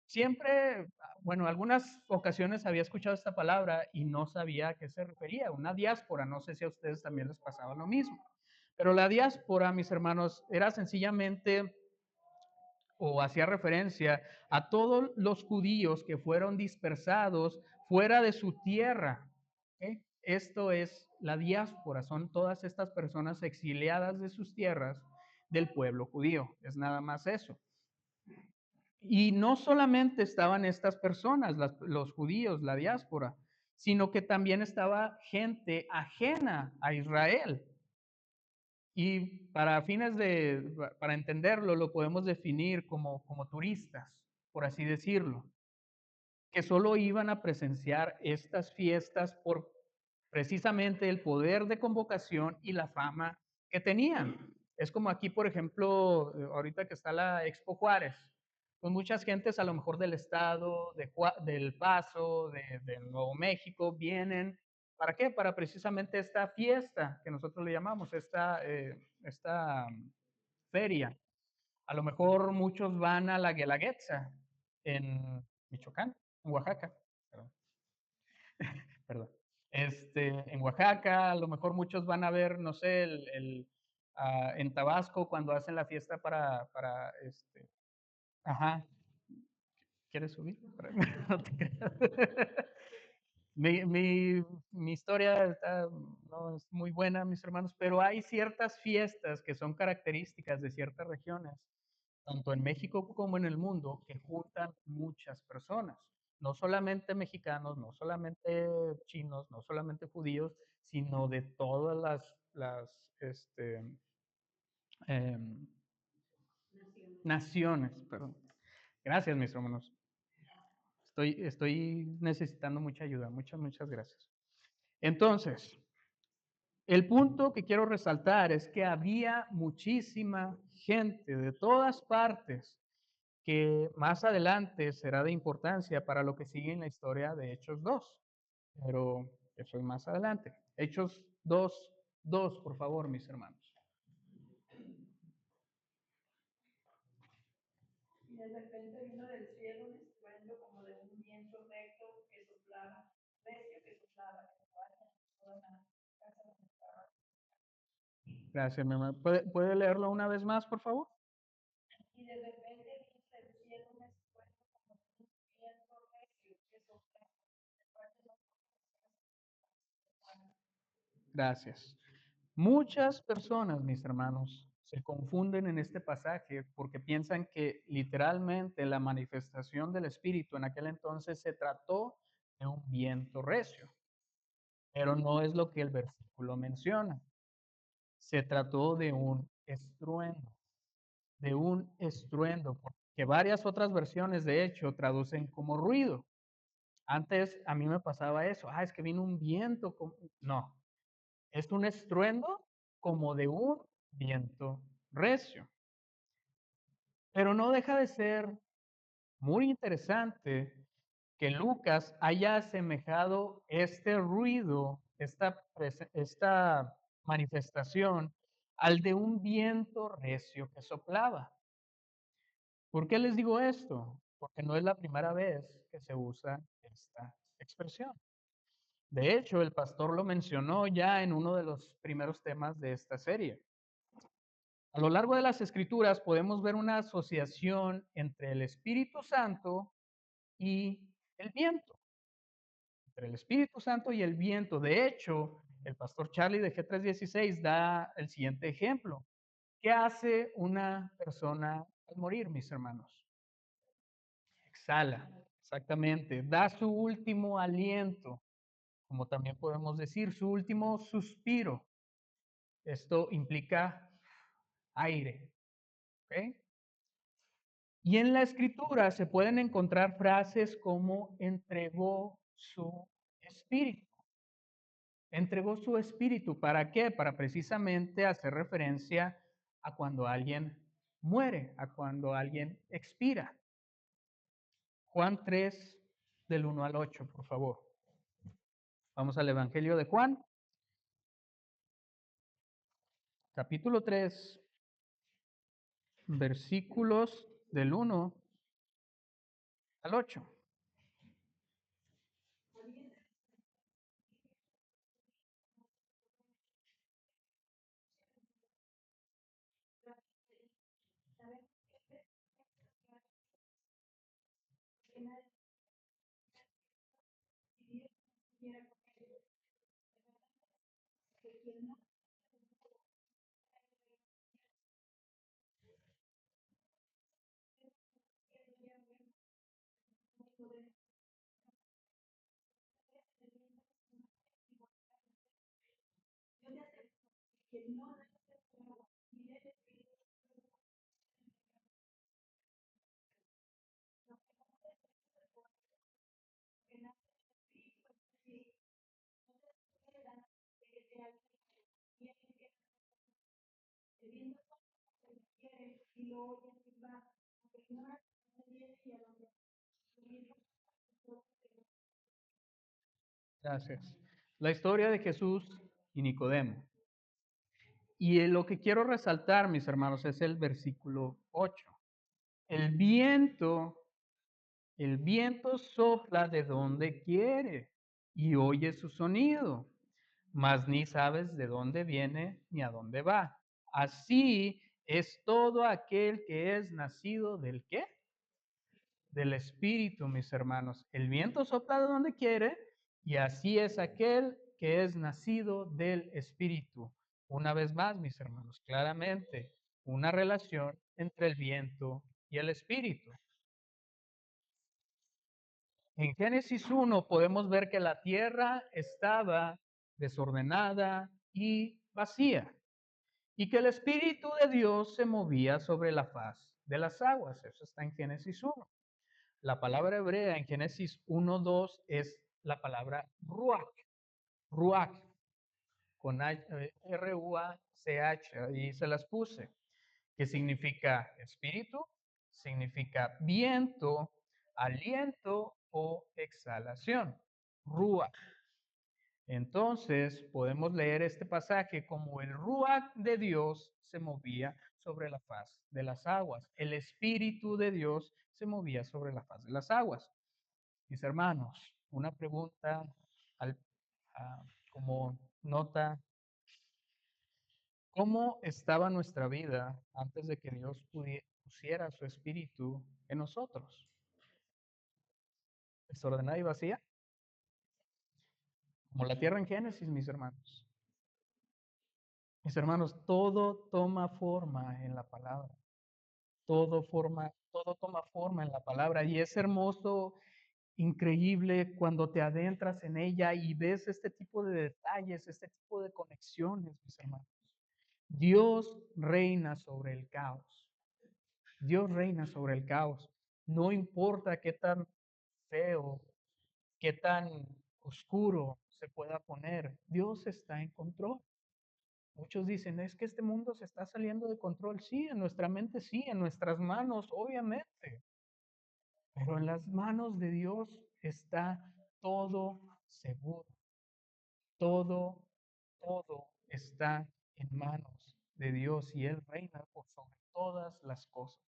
siempre, bueno, algunas ocasiones había escuchado esta palabra y no sabía a qué se refería. Una diáspora, no sé si a ustedes también les pasaba lo mismo. Pero la diáspora, mis hermanos, era sencillamente o hacía referencia a todos los judíos que fueron dispersados fuera de su tierra. ¿Okay? Esto es la diáspora, son todas estas personas exiliadas de sus tierras del pueblo judío. Es nada más eso. Y no solamente estaban estas personas, los judíos, la diáspora, sino que también estaba gente ajena a Israel. Y para fines para entenderlo, lo podemos definir como turistas, por así decirlo, que solo iban a presenciar estas fiestas por precisamente el poder de convocación y la fama que tenían. Es como aquí, por ejemplo, ahorita que está la Expo Juárez, pues muchas gentes a lo mejor del estado, del Paso, de Nuevo México, vienen. ¿Para qué? Para precisamente esta fiesta que nosotros le llamamos, esta feria. A lo mejor muchos van a la Guelaguetza en Michoacán, en Oaxaca. Perdón. Perdón. En Oaxaca, a lo mejor muchos van a ver, no sé, en Tabasco cuando hacen la fiesta ajá, ¿quieres subir? No te creas. Mi historia no es muy buena, mis hermanos, pero hay ciertas fiestas que son características de ciertas regiones, tanto en México como en el mundo, que juntan muchas personas. No solamente mexicanos, no solamente chinos, no solamente judíos, sino de todas em, naciones. Perdón. Gracias, mis hermanos. Estoy necesitando mucha ayuda. Muchas gracias. Entonces, el punto que quiero resaltar es que había muchísima gente de todas partes que más adelante será de importancia para lo que sigue en la historia de Hechos 2, pero eso es más adelante. Hechos 2, por favor, mis hermanos. Y de repente vino del cielo un estruendo como de un viento recto que soplaba, recio que soplaba, en toda la casa donde estaba. Gracias, mi hermano. ¿Puede leerlo una vez más, por favor? Y de repente vino del cielo un estruendo como de un viento recio que soplaba, Gracias. Muchas personas, mis hermanos, se confunden en este pasaje porque piensan que literalmente la manifestación del Espíritu en aquel entonces se trató de un viento recio, pero no es lo que el versículo menciona. Se trató de un estruendo, porque varias otras versiones de hecho traducen como ruido. Antes a mí me pasaba eso, es que vino un viento. No, es un estruendo como de un viento recio. Pero no deja de ser muy interesante que Lucas haya asemejado este ruido, esta manifestación, al de un viento recio que soplaba. ¿Por qué les digo esto? Porque no es la primera vez que se usa esta expresión. De hecho, el pastor lo mencionó ya en uno de los primeros temas de esta serie. A lo largo de las escrituras podemos ver una asociación entre el Espíritu Santo y el viento. Entre el Espíritu Santo y el viento. De hecho, el pastor Charlie de G316 da el siguiente ejemplo. ¿Qué hace una persona al morir, mis hermanos? Exhala, exactamente. Da su último aliento, como también podemos decir, su último suspiro. Esto implica aire. ¿Ok? Y en la escritura se pueden encontrar frases como entregó su espíritu. Entregó su espíritu. ¿Para qué? Para precisamente hacer referencia a cuando alguien muere, a cuando alguien expira. Juan 3, del 1 al 8, por favor. Vamos al Evangelio de Juan, capítulo 3, versículos del 1 al 8. Gracias. La historia de Jesús y Nicodemo. Y lo que quiero resaltar, mis hermanos, es el versículo 8. El viento, el viento sopla de donde quiere y oye su sonido, mas ni sabes de dónde viene ni a dónde va. Así es todo aquel que es nacido del ¿qué? Del Espíritu, mis hermanos. El viento sopla de donde quiere Y así es aquel que es nacido del Espíritu. Una vez más, mis hermanos, claramente una relación entre el viento y el Espíritu. En Génesis 1 podemos ver que la tierra estaba desordenada y vacía, y que el Espíritu de Dios se movía sobre la faz de las aguas. Eso está en Génesis 1. La palabra hebrea en Génesis 1:2 es la palabra ruach, ruach, con R-U-A-C-H, ahí se las puse, que significa espíritu, significa viento, aliento o exhalación. Ruach. Entonces podemos leer este pasaje como el ruach de Dios se movía sobre la faz de las aguas. El Espíritu de Dios se movía sobre la faz de las aguas. Mis hermanos, una pregunta al- como nota. ¿Cómo estaba nuestra vida antes de que Dios pusiera su espíritu en nosotros? Desordenada y vacía, como la tierra en Génesis, mis hermanos. Mis hermanos, todo toma forma en la palabra. Todo toma forma en la palabra. Y es hermoso, increíble cuando te adentras en ella y ves este tipo de detalles, este tipo de conexiones, mis hermanos. Dios reina sobre el caos. Dios reina sobre el caos. No importa qué tan feo, qué tan oscuro se pueda poner, Dios está en control. Muchos dicen, es que este mundo se está saliendo de control. Sí, en nuestra mente sí, en nuestras manos, obviamente. Pero en las manos de Dios está todo seguro. Todo, todo está en manos de Dios y Él reina por sobre todas las cosas.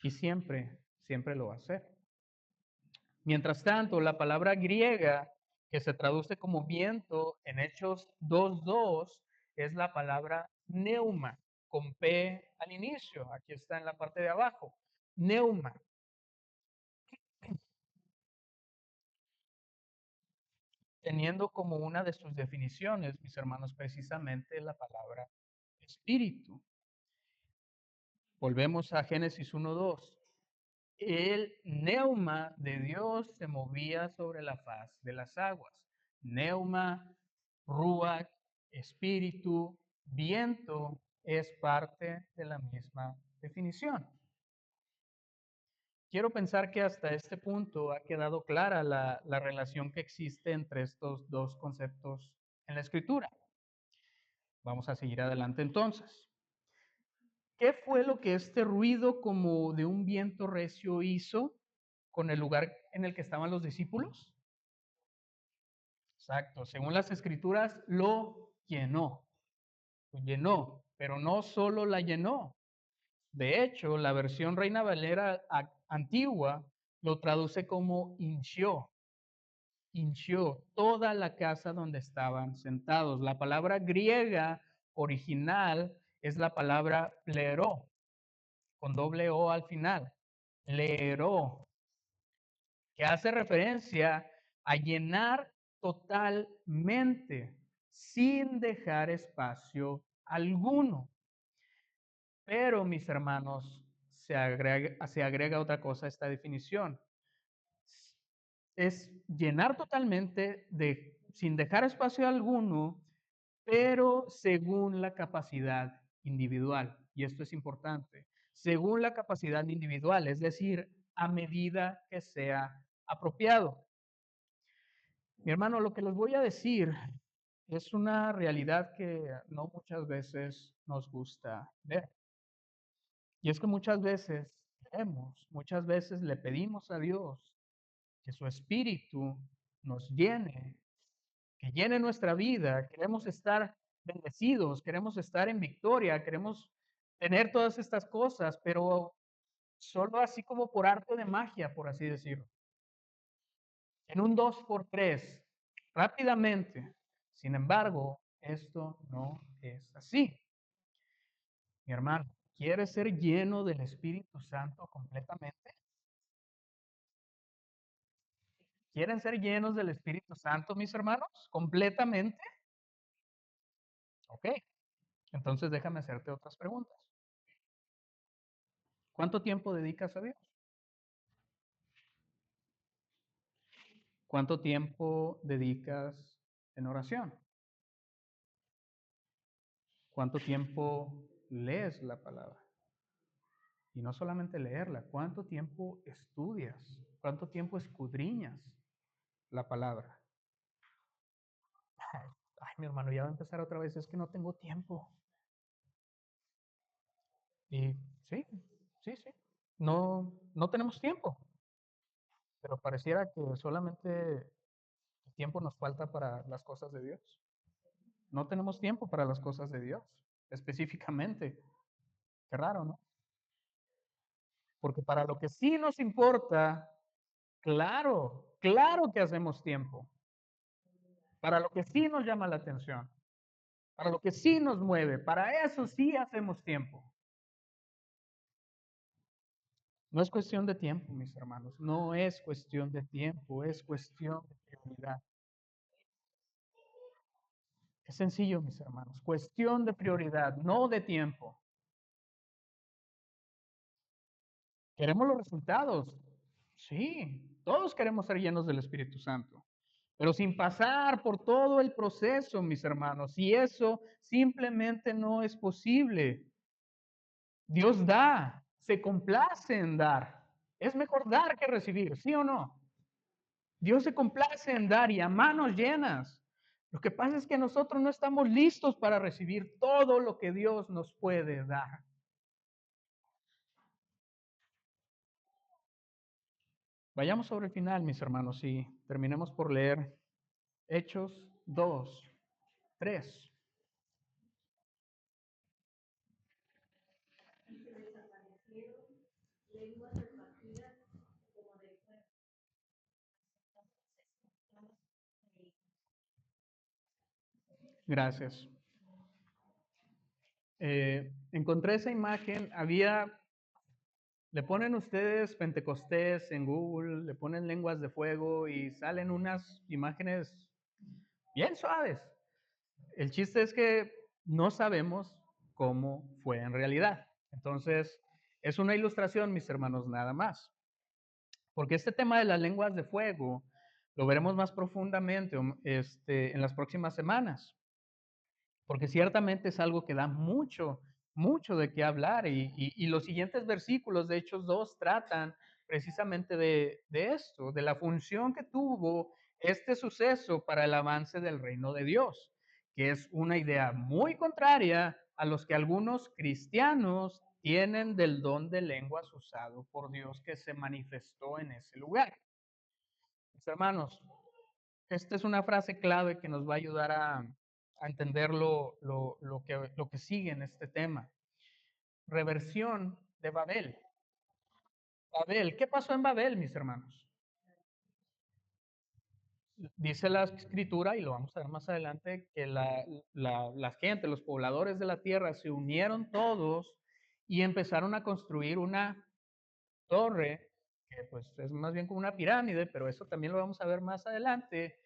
Y siempre, siempre lo va a hacer. Mientras tanto, la palabra griega que se traduce como viento en Hechos 2:2 es la palabra neuma, con P al inicio. Aquí está en la parte de abajo. Neuma. Teniendo como una de sus definiciones, mis hermanos, precisamente la palabra espíritu. Volvemos a Génesis 1:2. El neuma de Dios se movía sobre la faz de las aguas. Neuma, ruach, espíritu, viento es parte de la misma definición. Quiero pensar que hasta este punto ha quedado clara la relación que existe entre estos dos conceptos en la escritura. Vamos a seguir adelante entonces. ¿Qué fue lo que este ruido como de un viento recio hizo con el lugar en el que estaban los discípulos? Exacto, según las escrituras, lo llenó, pero no solo la llenó. De hecho, la versión Reina Valera antigua lo traduce como hinchió toda la casa donde estaban sentados. La palabra griega original es la palabra pleró, con doble O al final. Pleró, que hace referencia a llenar totalmente, sin dejar espacio alguno. Pero, mis hermanos, se agrega otra cosa a esta definición. Es llenar totalmente sin dejar espacio alguno, pero según la capacidad individual. Y esto es importante. Según la capacidad individual, es decir, a medida que sea apropiado. Mi hermano, lo que les voy a decir es una realidad que no muchas veces nos gusta ver. Y es que muchas veces muchas veces le pedimos a Dios que su espíritu nos llene, que llene nuestra vida. Queremos estar bendecidos, queremos estar en victoria, queremos tener todas estas cosas, pero solo así como por arte de magia, por así decirlo. En un 2x3, rápidamente. Sin embargo, esto no es así. Mi hermano, ¿quieres ser lleno del Espíritu Santo completamente? ¿Quieren ser llenos del Espíritu Santo, mis hermanos? ¿Completamente? Ok, entonces déjame hacerte otras preguntas. ¿Cuánto tiempo dedicas a Dios? ¿Cuánto tiempo dedicas en oración? ¿Cuánto tiempo lees la palabra? Y no solamente leerla, ¿cuánto tiempo estudias? ¿Cuánto tiempo escudriñas la palabra? Ay, mi hermano, ya va a empezar otra vez, es que no tengo tiempo. Y sí, sí, sí, no tenemos tiempo, pero pareciera que solamente el tiempo nos falta para las cosas de Dios. No tenemos tiempo para las cosas de Dios, específicamente. Qué raro, ¿no? Porque para lo que sí nos importa, claro, claro que hacemos tiempo. Para lo que sí nos llama la atención, para lo que sí nos mueve, para eso sí hacemos tiempo. No es cuestión de tiempo, mis hermanos, no es cuestión de tiempo, es cuestión de prioridad. Es sencillo, mis hermanos, cuestión de prioridad, no de tiempo. ¿Queremos los resultados? Sí, todos queremos ser llenos del Espíritu Santo, pero sin pasar por todo el proceso, mis hermanos, y eso simplemente no es posible. Dios da, se complace en dar. Es mejor dar que recibir, ¿sí o no? Dios se complace en dar y a manos llenas. Lo que pasa es que nosotros no estamos listos para recibir todo lo que Dios nos puede dar. Vayamos sobre el final, mis hermanos, y terminemos por leer Hechos 2, 3. Y se les aparecieron lenguas repartidas como de fuego. Gracias. Encontré esa imagen, le ponen ustedes Pentecostés en Google, le ponen lenguas de fuego y salen unas imágenes bien suaves. El chiste es que no sabemos cómo fue en realidad. Entonces, es una ilustración, mis hermanos, nada más. Porque este tema de las lenguas de fuego lo veremos más profundamente en las próximas semanas. Porque ciertamente es algo que da mucho, mucho de qué hablar. Y los siguientes versículos de Hechos 2 tratan precisamente de esto, de la función que tuvo este suceso para el avance del reino de Dios, que es una idea muy contraria a los que algunos cristianos tienen del don de lenguas usado por Dios que se manifestó en ese lugar. Mis hermanos, esta es una frase clave que nos va a ayudar a entender lo que sigue en este tema. Reversión de Babel. Babel, ¿qué pasó en Babel, mis hermanos? Dice la escritura, y lo vamos a ver más adelante, que la gente, los pobladores de la tierra, se unieron todos y empezaron a construir una torre, que pues es más bien como una pirámide, pero eso también lo vamos a ver más adelante,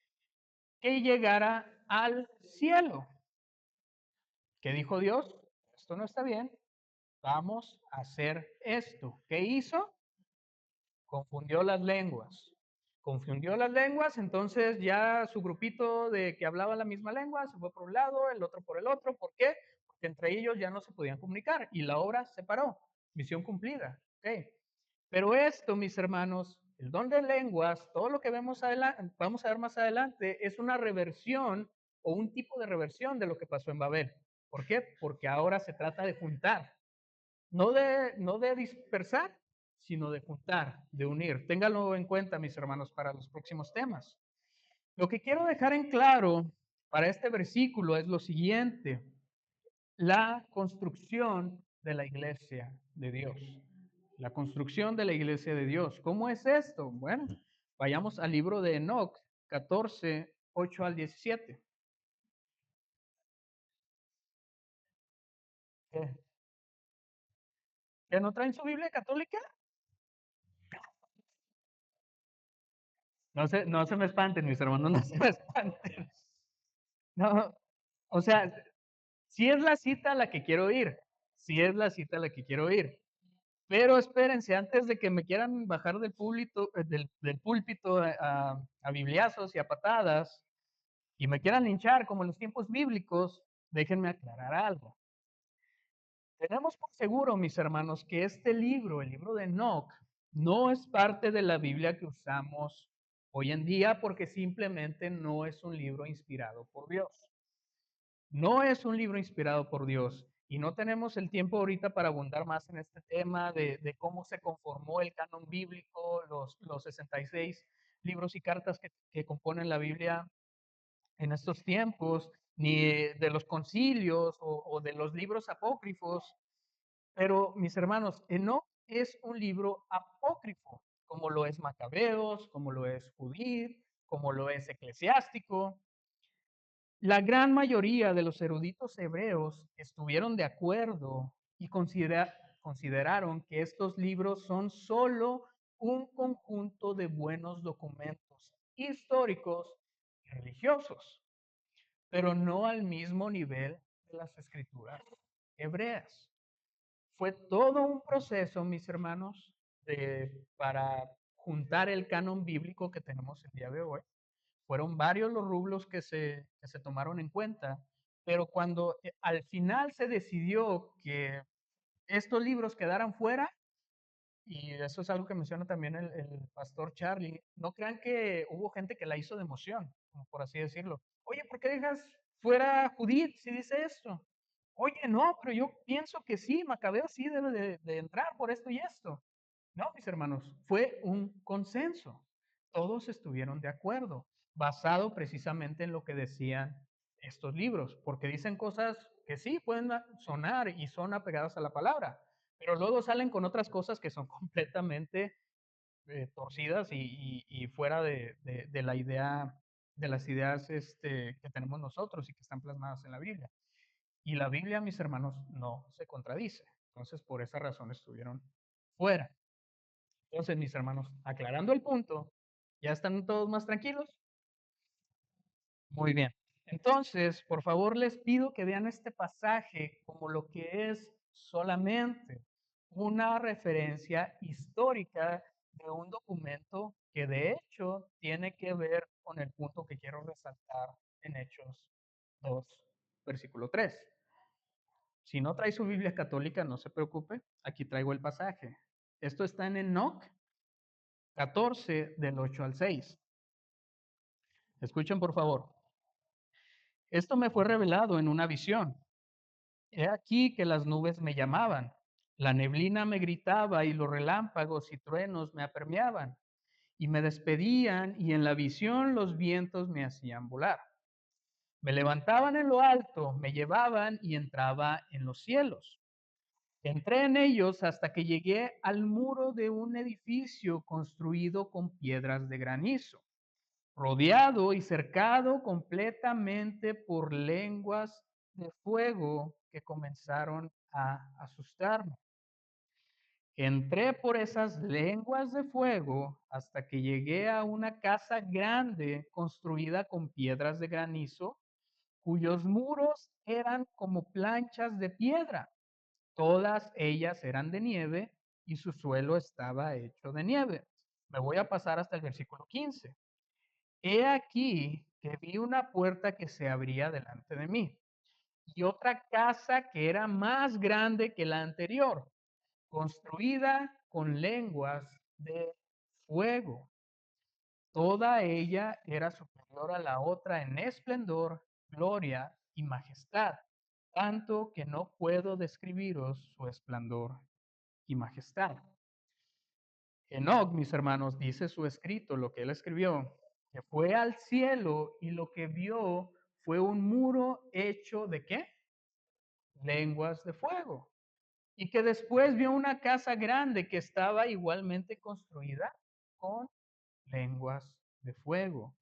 que llegara al cielo. ¿Qué dijo Dios? Esto no está bien, vamos a hacer esto. ¿Qué hizo? Confundió las lenguas. Confundió las lenguas, entonces ya su grupito de que hablaba la misma lengua se fue por un lado, el otro por el otro. ¿Por qué? Porque entre ellos ya no se podían comunicar y la obra se paró. Misión cumplida. Okay. Pero esto, mis hermanos, el don de lenguas, todo lo que vamos a ver más adelante, es una reversión o un tipo de reversión de lo que pasó en Babel. ¿Por qué? Porque ahora se trata de juntar, no de dispersar, sino de juntar, de unir. Ténganlo en cuenta, mis hermanos, para los próximos temas. Lo que quiero dejar en claro para este versículo es lo siguiente: la construcción de la iglesia de Dios. La construcción de la iglesia de Dios. ¿Cómo es esto? Bueno, vayamos al libro de Enoch 14, 8 al 17. ¿Qué? ¿Que no traen su Biblia católica? No se me espanten, mis hermanos, no se me espanten. No, o sea, si es la cita a la que quiero ir, si es la cita a la que quiero ir. Pero espérense, antes de que me quieran bajar del púlpito a bibliazos y a patadas y me quieran linchar como en los tiempos bíblicos, déjenme aclarar algo. Tenemos por seguro, mis hermanos, que este libro, el libro de Enoch, no es parte de la Biblia que usamos hoy en día porque simplemente no es un libro inspirado por Dios. No es un libro inspirado por Dios y no tenemos el tiempo ahorita para abundar más en este tema de cómo se conformó el canon bíblico, los 66 libros y cartas que componen la Biblia en estos tiempos, ni de los concilios o de los libros apócrifos. Pero, mis hermanos, Enoch es un libro apócrifo, como lo es Macabeos, como lo es Judith, como lo es Eclesiástico. La gran mayoría de los eruditos hebreos estuvieron de acuerdo y consideraron que estos libros son solo un conjunto de buenos documentos históricos y religiosos, pero no al mismo nivel de las escrituras hebreas. Fue todo un proceso, mis hermanos, para juntar el canon bíblico que tenemos el día de hoy. Fueron varios los rublos que se tomaron en cuenta, pero cuando al final se decidió que estos libros quedaran fuera, y eso es algo que menciona también el pastor Charlie, no crean que hubo gente que la hizo de emoción, como por así decirlo. Oye, ¿por qué dejas fuera Judith si dice esto? Oye, no, pero yo pienso que sí, Macabeo sí debe de entrar por esto y esto. No, mis hermanos, fue un consenso. Todos estuvieron de acuerdo, basado precisamente en lo que decían estos libros, porque dicen cosas que sí pueden sonar y son apegadas a la palabra, pero luego salen con otras cosas que son completamente torcidas y fuera de la idea, de las ideas que tenemos nosotros y que están plasmadas en la Biblia. Y la Biblia, mis hermanos, no se contradice. Entonces, por esa razón estuvieron fuera. Entonces, mis hermanos, aclarando el punto, ¿ya están todos más tranquilos? Muy bien. Entonces, por favor, les pido que vean este pasaje como lo que es solamente una referencia histórica de un documento que de hecho tiene que ver con el punto que quiero resaltar en Hechos 2, versículo 3. Si no trae su Biblia católica, no se preocupe, aquí traigo el pasaje. Esto está en Enoch 14, del 8 al 6. Escuchen, por favor. Esto me fue revelado en una visión. He aquí que las nubes me llamaban, la neblina me gritaba y los relámpagos y truenos me apremiaban y me despedían y en la visión los vientos me hacían volar. Me levantaban en lo alto, me llevaban y entraba en los cielos. Entré en ellos hasta que llegué al muro de un edificio construido con piedras de granizo, rodeado y cercado completamente por lenguas de fuego que comenzaron a asustarme. Entré por esas lenguas de fuego hasta que llegué a una casa grande construida con piedras de granizo, cuyos muros eran como planchas de piedra. Todas ellas eran de nieve y su suelo estaba hecho de nieve. Me voy a pasar hasta el versículo 15. He aquí que vi una puerta que se abría delante de mí y otra casa que era más grande que la anterior, construida con lenguas de fuego. Toda ella era superior a la otra en esplendor, gloria y majestad, tanto que no puedo describiros su esplendor y majestad. Enoc, mis hermanos, dice su escrito, lo que él escribió, que fue al cielo y lo que vio fue un muro hecho de ¿qué? Lenguas de fuego. Y que después vio una casa grande que estaba igualmente construida con lenguas de fuego.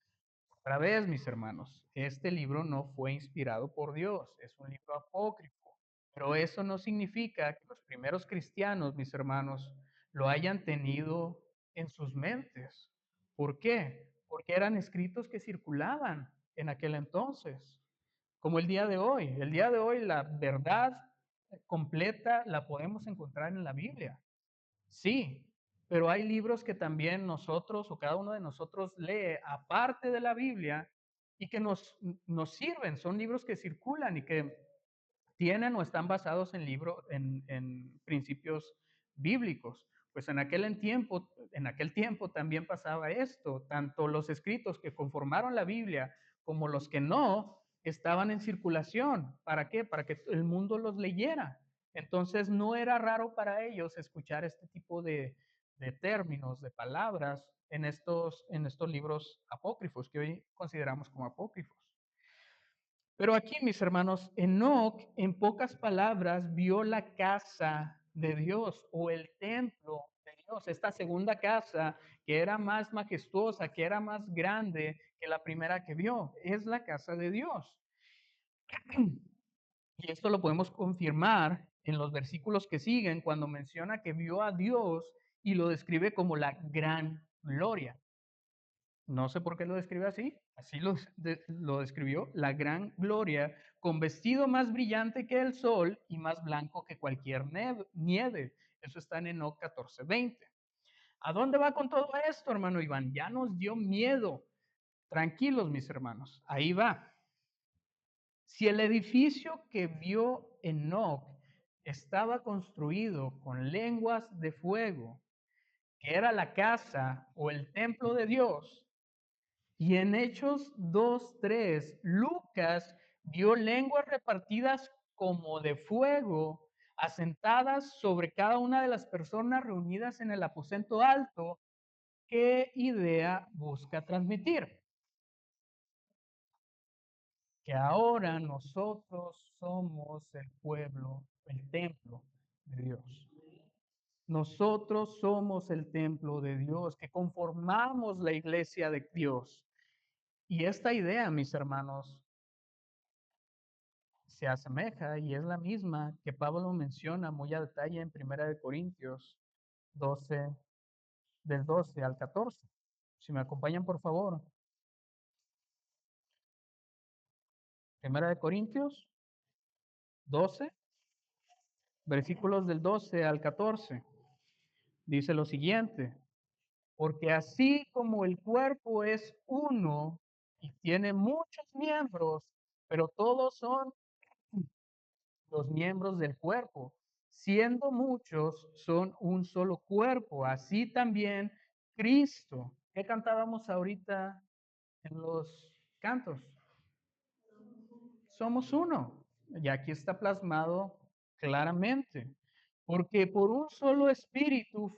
Otra vez, mis hermanos, este libro no fue inspirado por Dios, es un libro apócrifo, pero eso no significa que los primeros cristianos, mis hermanos, lo hayan tenido en sus mentes. ¿Por qué? porque eran escritos que circulaban en aquel entonces, como el día de hoy. El día de hoy la verdad completa la podemos encontrar en la Biblia. Sí, pero hay libros que también nosotros o cada uno de nosotros lee aparte de la Biblia y que nos sirven. Son libros que circulan y que tienen o están basados en principios bíblicos. Pues en aquel tiempo también pasaba esto, tanto los escritos que conformaron la Biblia como los que no estaban en circulación. ¿Para qué? Para que el mundo los leyera. Entonces no era raro para ellos escuchar este tipo de términos, de palabras en estos libros apócrifos que hoy consideramos como apócrifos. Pero aquí, mis hermanos, Enoc, en pocas palabras, vio la casa de Dios o el templo de Dios, esta segunda casa que era más majestuosa, que era más grande que la primera que vio. Es la casa de Dios. Y esto lo podemos confirmar en los versículos que siguen cuando menciona que vio a Dios y lo describe como la gran gloria. No sé por qué lo describe así, lo describió, la gran gloria, con vestido más brillante que el sol y más blanco que cualquier nieve. Eso está en Enoc 14:20. ¿A dónde va con todo esto, hermano Iván? Ya nos dio miedo. Tranquilos, mis hermanos, ahí va. Si el edificio que vio Enoc estaba construido con lenguas de fuego, que era la casa o el templo de Dios, y en Hechos 2:3, Lucas vio lenguas repartidas como de fuego, asentadas sobre cada una de las personas reunidas en el aposento alto. ¿Qué idea busca transmitir? Que ahora nosotros somos el pueblo, el templo de Dios. Nosotros somos el templo de Dios, que conformamos la iglesia de Dios. Y esta idea, mis hermanos, se asemeja y es la misma que Pablo menciona muy a detalle en Primera de Corintios 12, del 12 al 14. Si me acompañan, por favor. Primera de Corintios 12, versículos del 12 al 14. Dice lo siguiente: porque así como el cuerpo es uno y tiene muchos miembros, pero todos son los miembros del cuerpo, siendo muchos, son un solo cuerpo. Así también Cristo. ¿Qué cantábamos ahorita en los cantos? Somos uno. Y aquí está plasmado claramente. Porque por un solo espíritu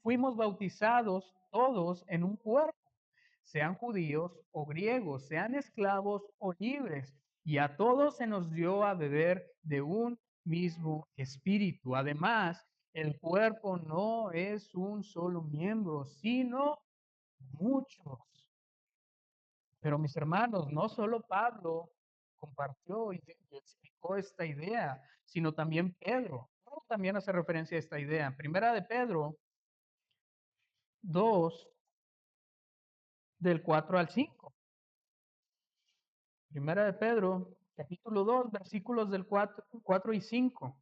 fuimos bautizados todos en un cuerpo, sean judíos o griegos, sean esclavos o libres, y a todos se nos dio a beber de un mismo espíritu. Además, el cuerpo no es un solo miembro, sino muchos. Pero mis hermanos, no solo Pablo compartió y explicó esta idea, sino también Pedro. Pedro también hace referencia a esta idea. Primera de Pedro 2, del 4 al 5. Primera de Pedro, capítulo 2, versículos del 4 y 5.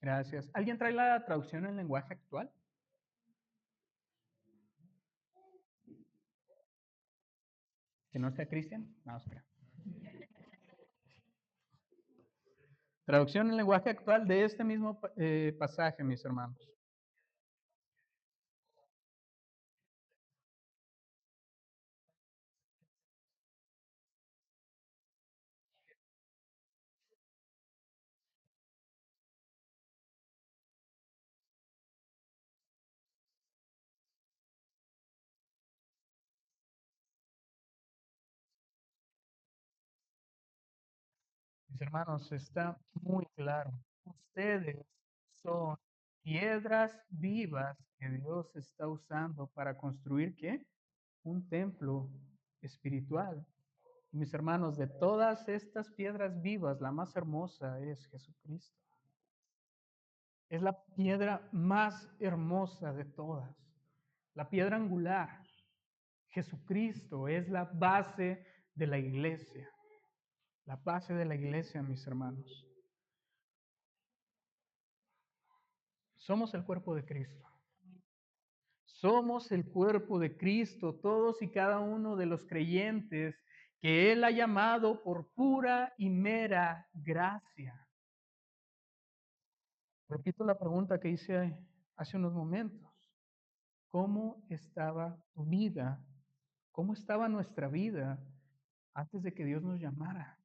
Gracias. ¿Alguien trae la traducción en lenguaje actual? Que no sea Cristian. No, espera. Traducción en lenguaje actual de este mismo pasaje, mis hermanos. Mis hermanos, está muy claro. Ustedes son piedras vivas que Dios está usando para construir, ¿qué? Un templo espiritual. Mis hermanos, de todas estas piedras vivas, la más hermosa es Jesucristo. Es la piedra más hermosa de todas, la piedra angular. Jesucristo es la base de la iglesia, la base de la iglesia, mis hermanos. Somos el cuerpo de Cristo. Somos el cuerpo de Cristo, todos y cada uno de los creyentes que Él ha llamado por pura y mera gracia. Repito la pregunta que hice hace unos momentos. ¿Cómo estaba tu vida? ¿Cómo estaba nuestra vida antes de que Dios nos llamara?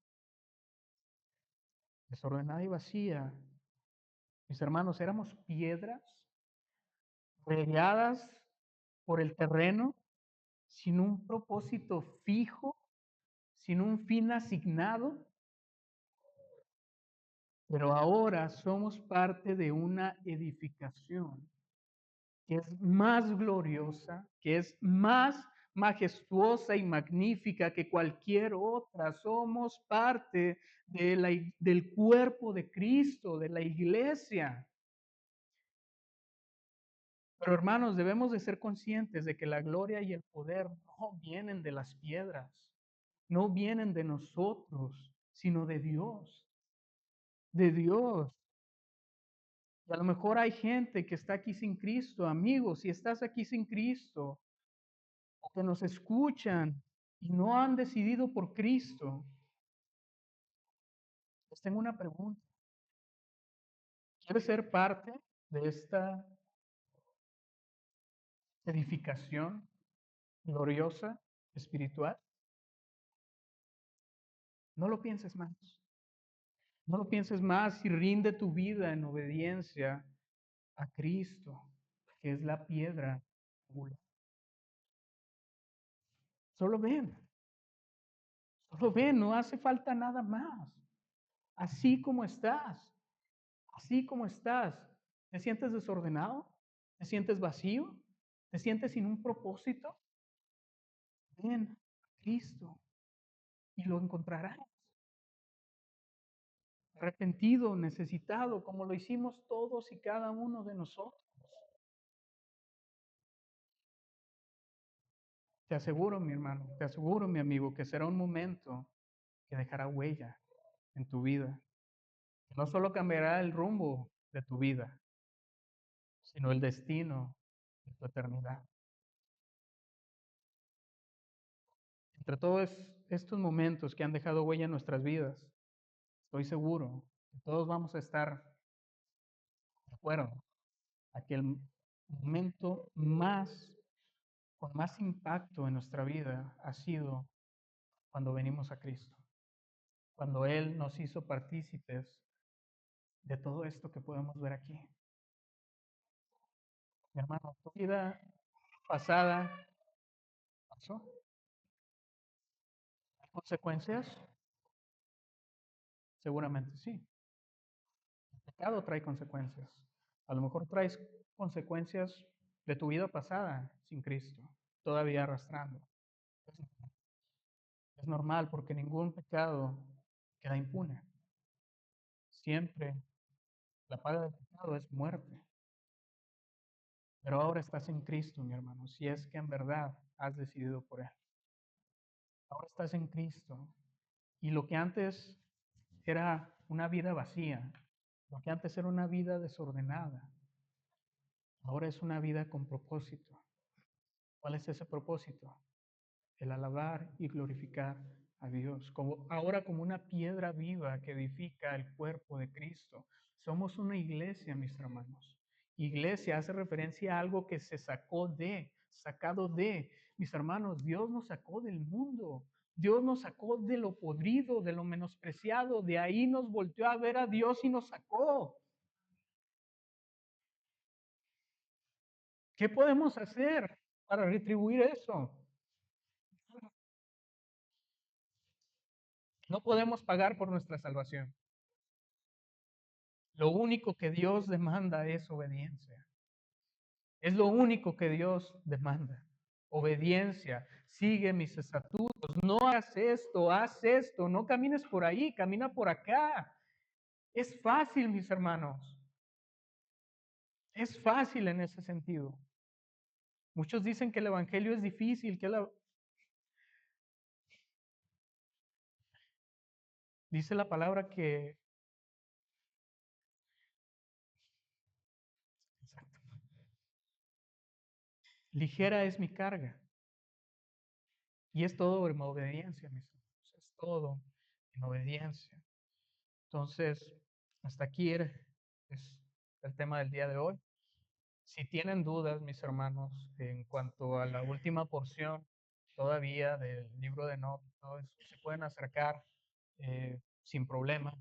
Desordenada y vacía. Mis hermanos, éramos piedras regadas por el terreno sin un propósito fijo, sin un fin asignado, pero ahora somos parte de una edificación que es más gloriosa, que es más majestuosa y magnífica que cualquier otra. Somos parte del cuerpo de Cristo, de la iglesia. Pero hermanos, debemos de ser conscientes de que la gloria y el poder no vienen de las piedras, no vienen de nosotros, sino de Dios, de Dios. Y a lo mejor hay gente que está aquí sin Cristo, amigos, si estás aquí sin Cristo, o que nos escuchan y no han decidido por Cristo, les tengo una pregunta. ¿Quieres ser parte de esta edificación gloriosa, espiritual? No lo pienses más. No lo pienses más y rinde tu vida en obediencia a Cristo, que es la piedra angular. Solo ven, solo ven, no hace falta nada más. Así como estás, así como estás. ¿Te sientes desordenado? ¿Te sientes vacío? ¿Te sientes sin un propósito? Ven a Cristo y lo encontrarás. Arrepentido, necesitado, como lo hicimos todos y cada uno de nosotros. Te aseguro, mi hermano, te aseguro, mi amigo, que será un momento que dejará huella en tu vida. Que no solo cambiará el rumbo de tu vida, sino el destino de tu eternidad. Entre todos estos momentos que han dejado huella en nuestras vidas, estoy seguro que todos vamos a estar de acuerdo a que el momento con más impacto en nuestra vida ha sido cuando venimos a Cristo, cuando Él nos hizo partícipes de todo esto que podemos ver aquí. Mi hermano, tu vida pasada pasó. ¿Hay consecuencias? Seguramente sí. El pecado trae consecuencias. A lo mejor traes consecuencias de tu vida pasada sin Cristo, todavía arrastrando. Es normal porque ningún pecado queda impune. Siempre la paga del pecado es muerte. Pero ahora estás en Cristo, mi hermano, si es que en verdad has decidido por Él. Ahora estás en Cristo. Y lo que antes era una vida vacía, lo que antes era una vida desordenada, ahora es una vida con propósito. ¿Cuál es ese propósito? El alabar y glorificar a Dios, ahora como una piedra viva que edifica el cuerpo de Cristo. Somos una iglesia, mis hermanos. Iglesia hace referencia a algo que se sacado de, mis hermanos, Dios nos sacó del mundo. Dios nos sacó de lo podrido, de lo menospreciado, de ahí nos volteó a ver a Dios y nos sacó. ¿Qué podemos hacer para retribuir eso? No podemos pagar por nuestra salvación. Lo único que Dios demanda es obediencia. Es lo único que Dios demanda. Obediencia. Sigue mis estatutos. No haz esto. No camines por ahí, camina por acá. Es fácil, mis hermanos. Es fácil en ese sentido. Muchos dicen que el evangelio es difícil, dice la palabra que exacto, ligera es mi carga. Y es todo en obediencia, mis hermanos. Es todo en obediencia. Entonces, hasta aquí es el tema del día de hoy. Si tienen dudas, mis hermanos, en cuanto a la última porción todavía del libro de Enoch, todo eso, se pueden acercar sin problema.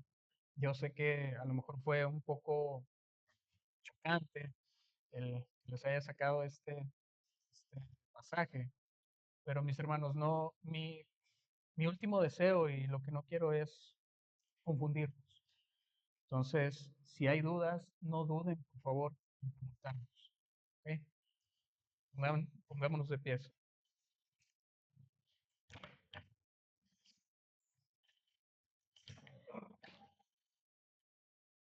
Yo sé que a lo mejor fue un poco chocante el que les haya sacado este pasaje, pero mis hermanos, no, mi último deseo y lo que no quiero es confundirnos. Entonces, si hay dudas, no duden, por favor, en preguntarnos. ¿Ok? Pongámonos de pie.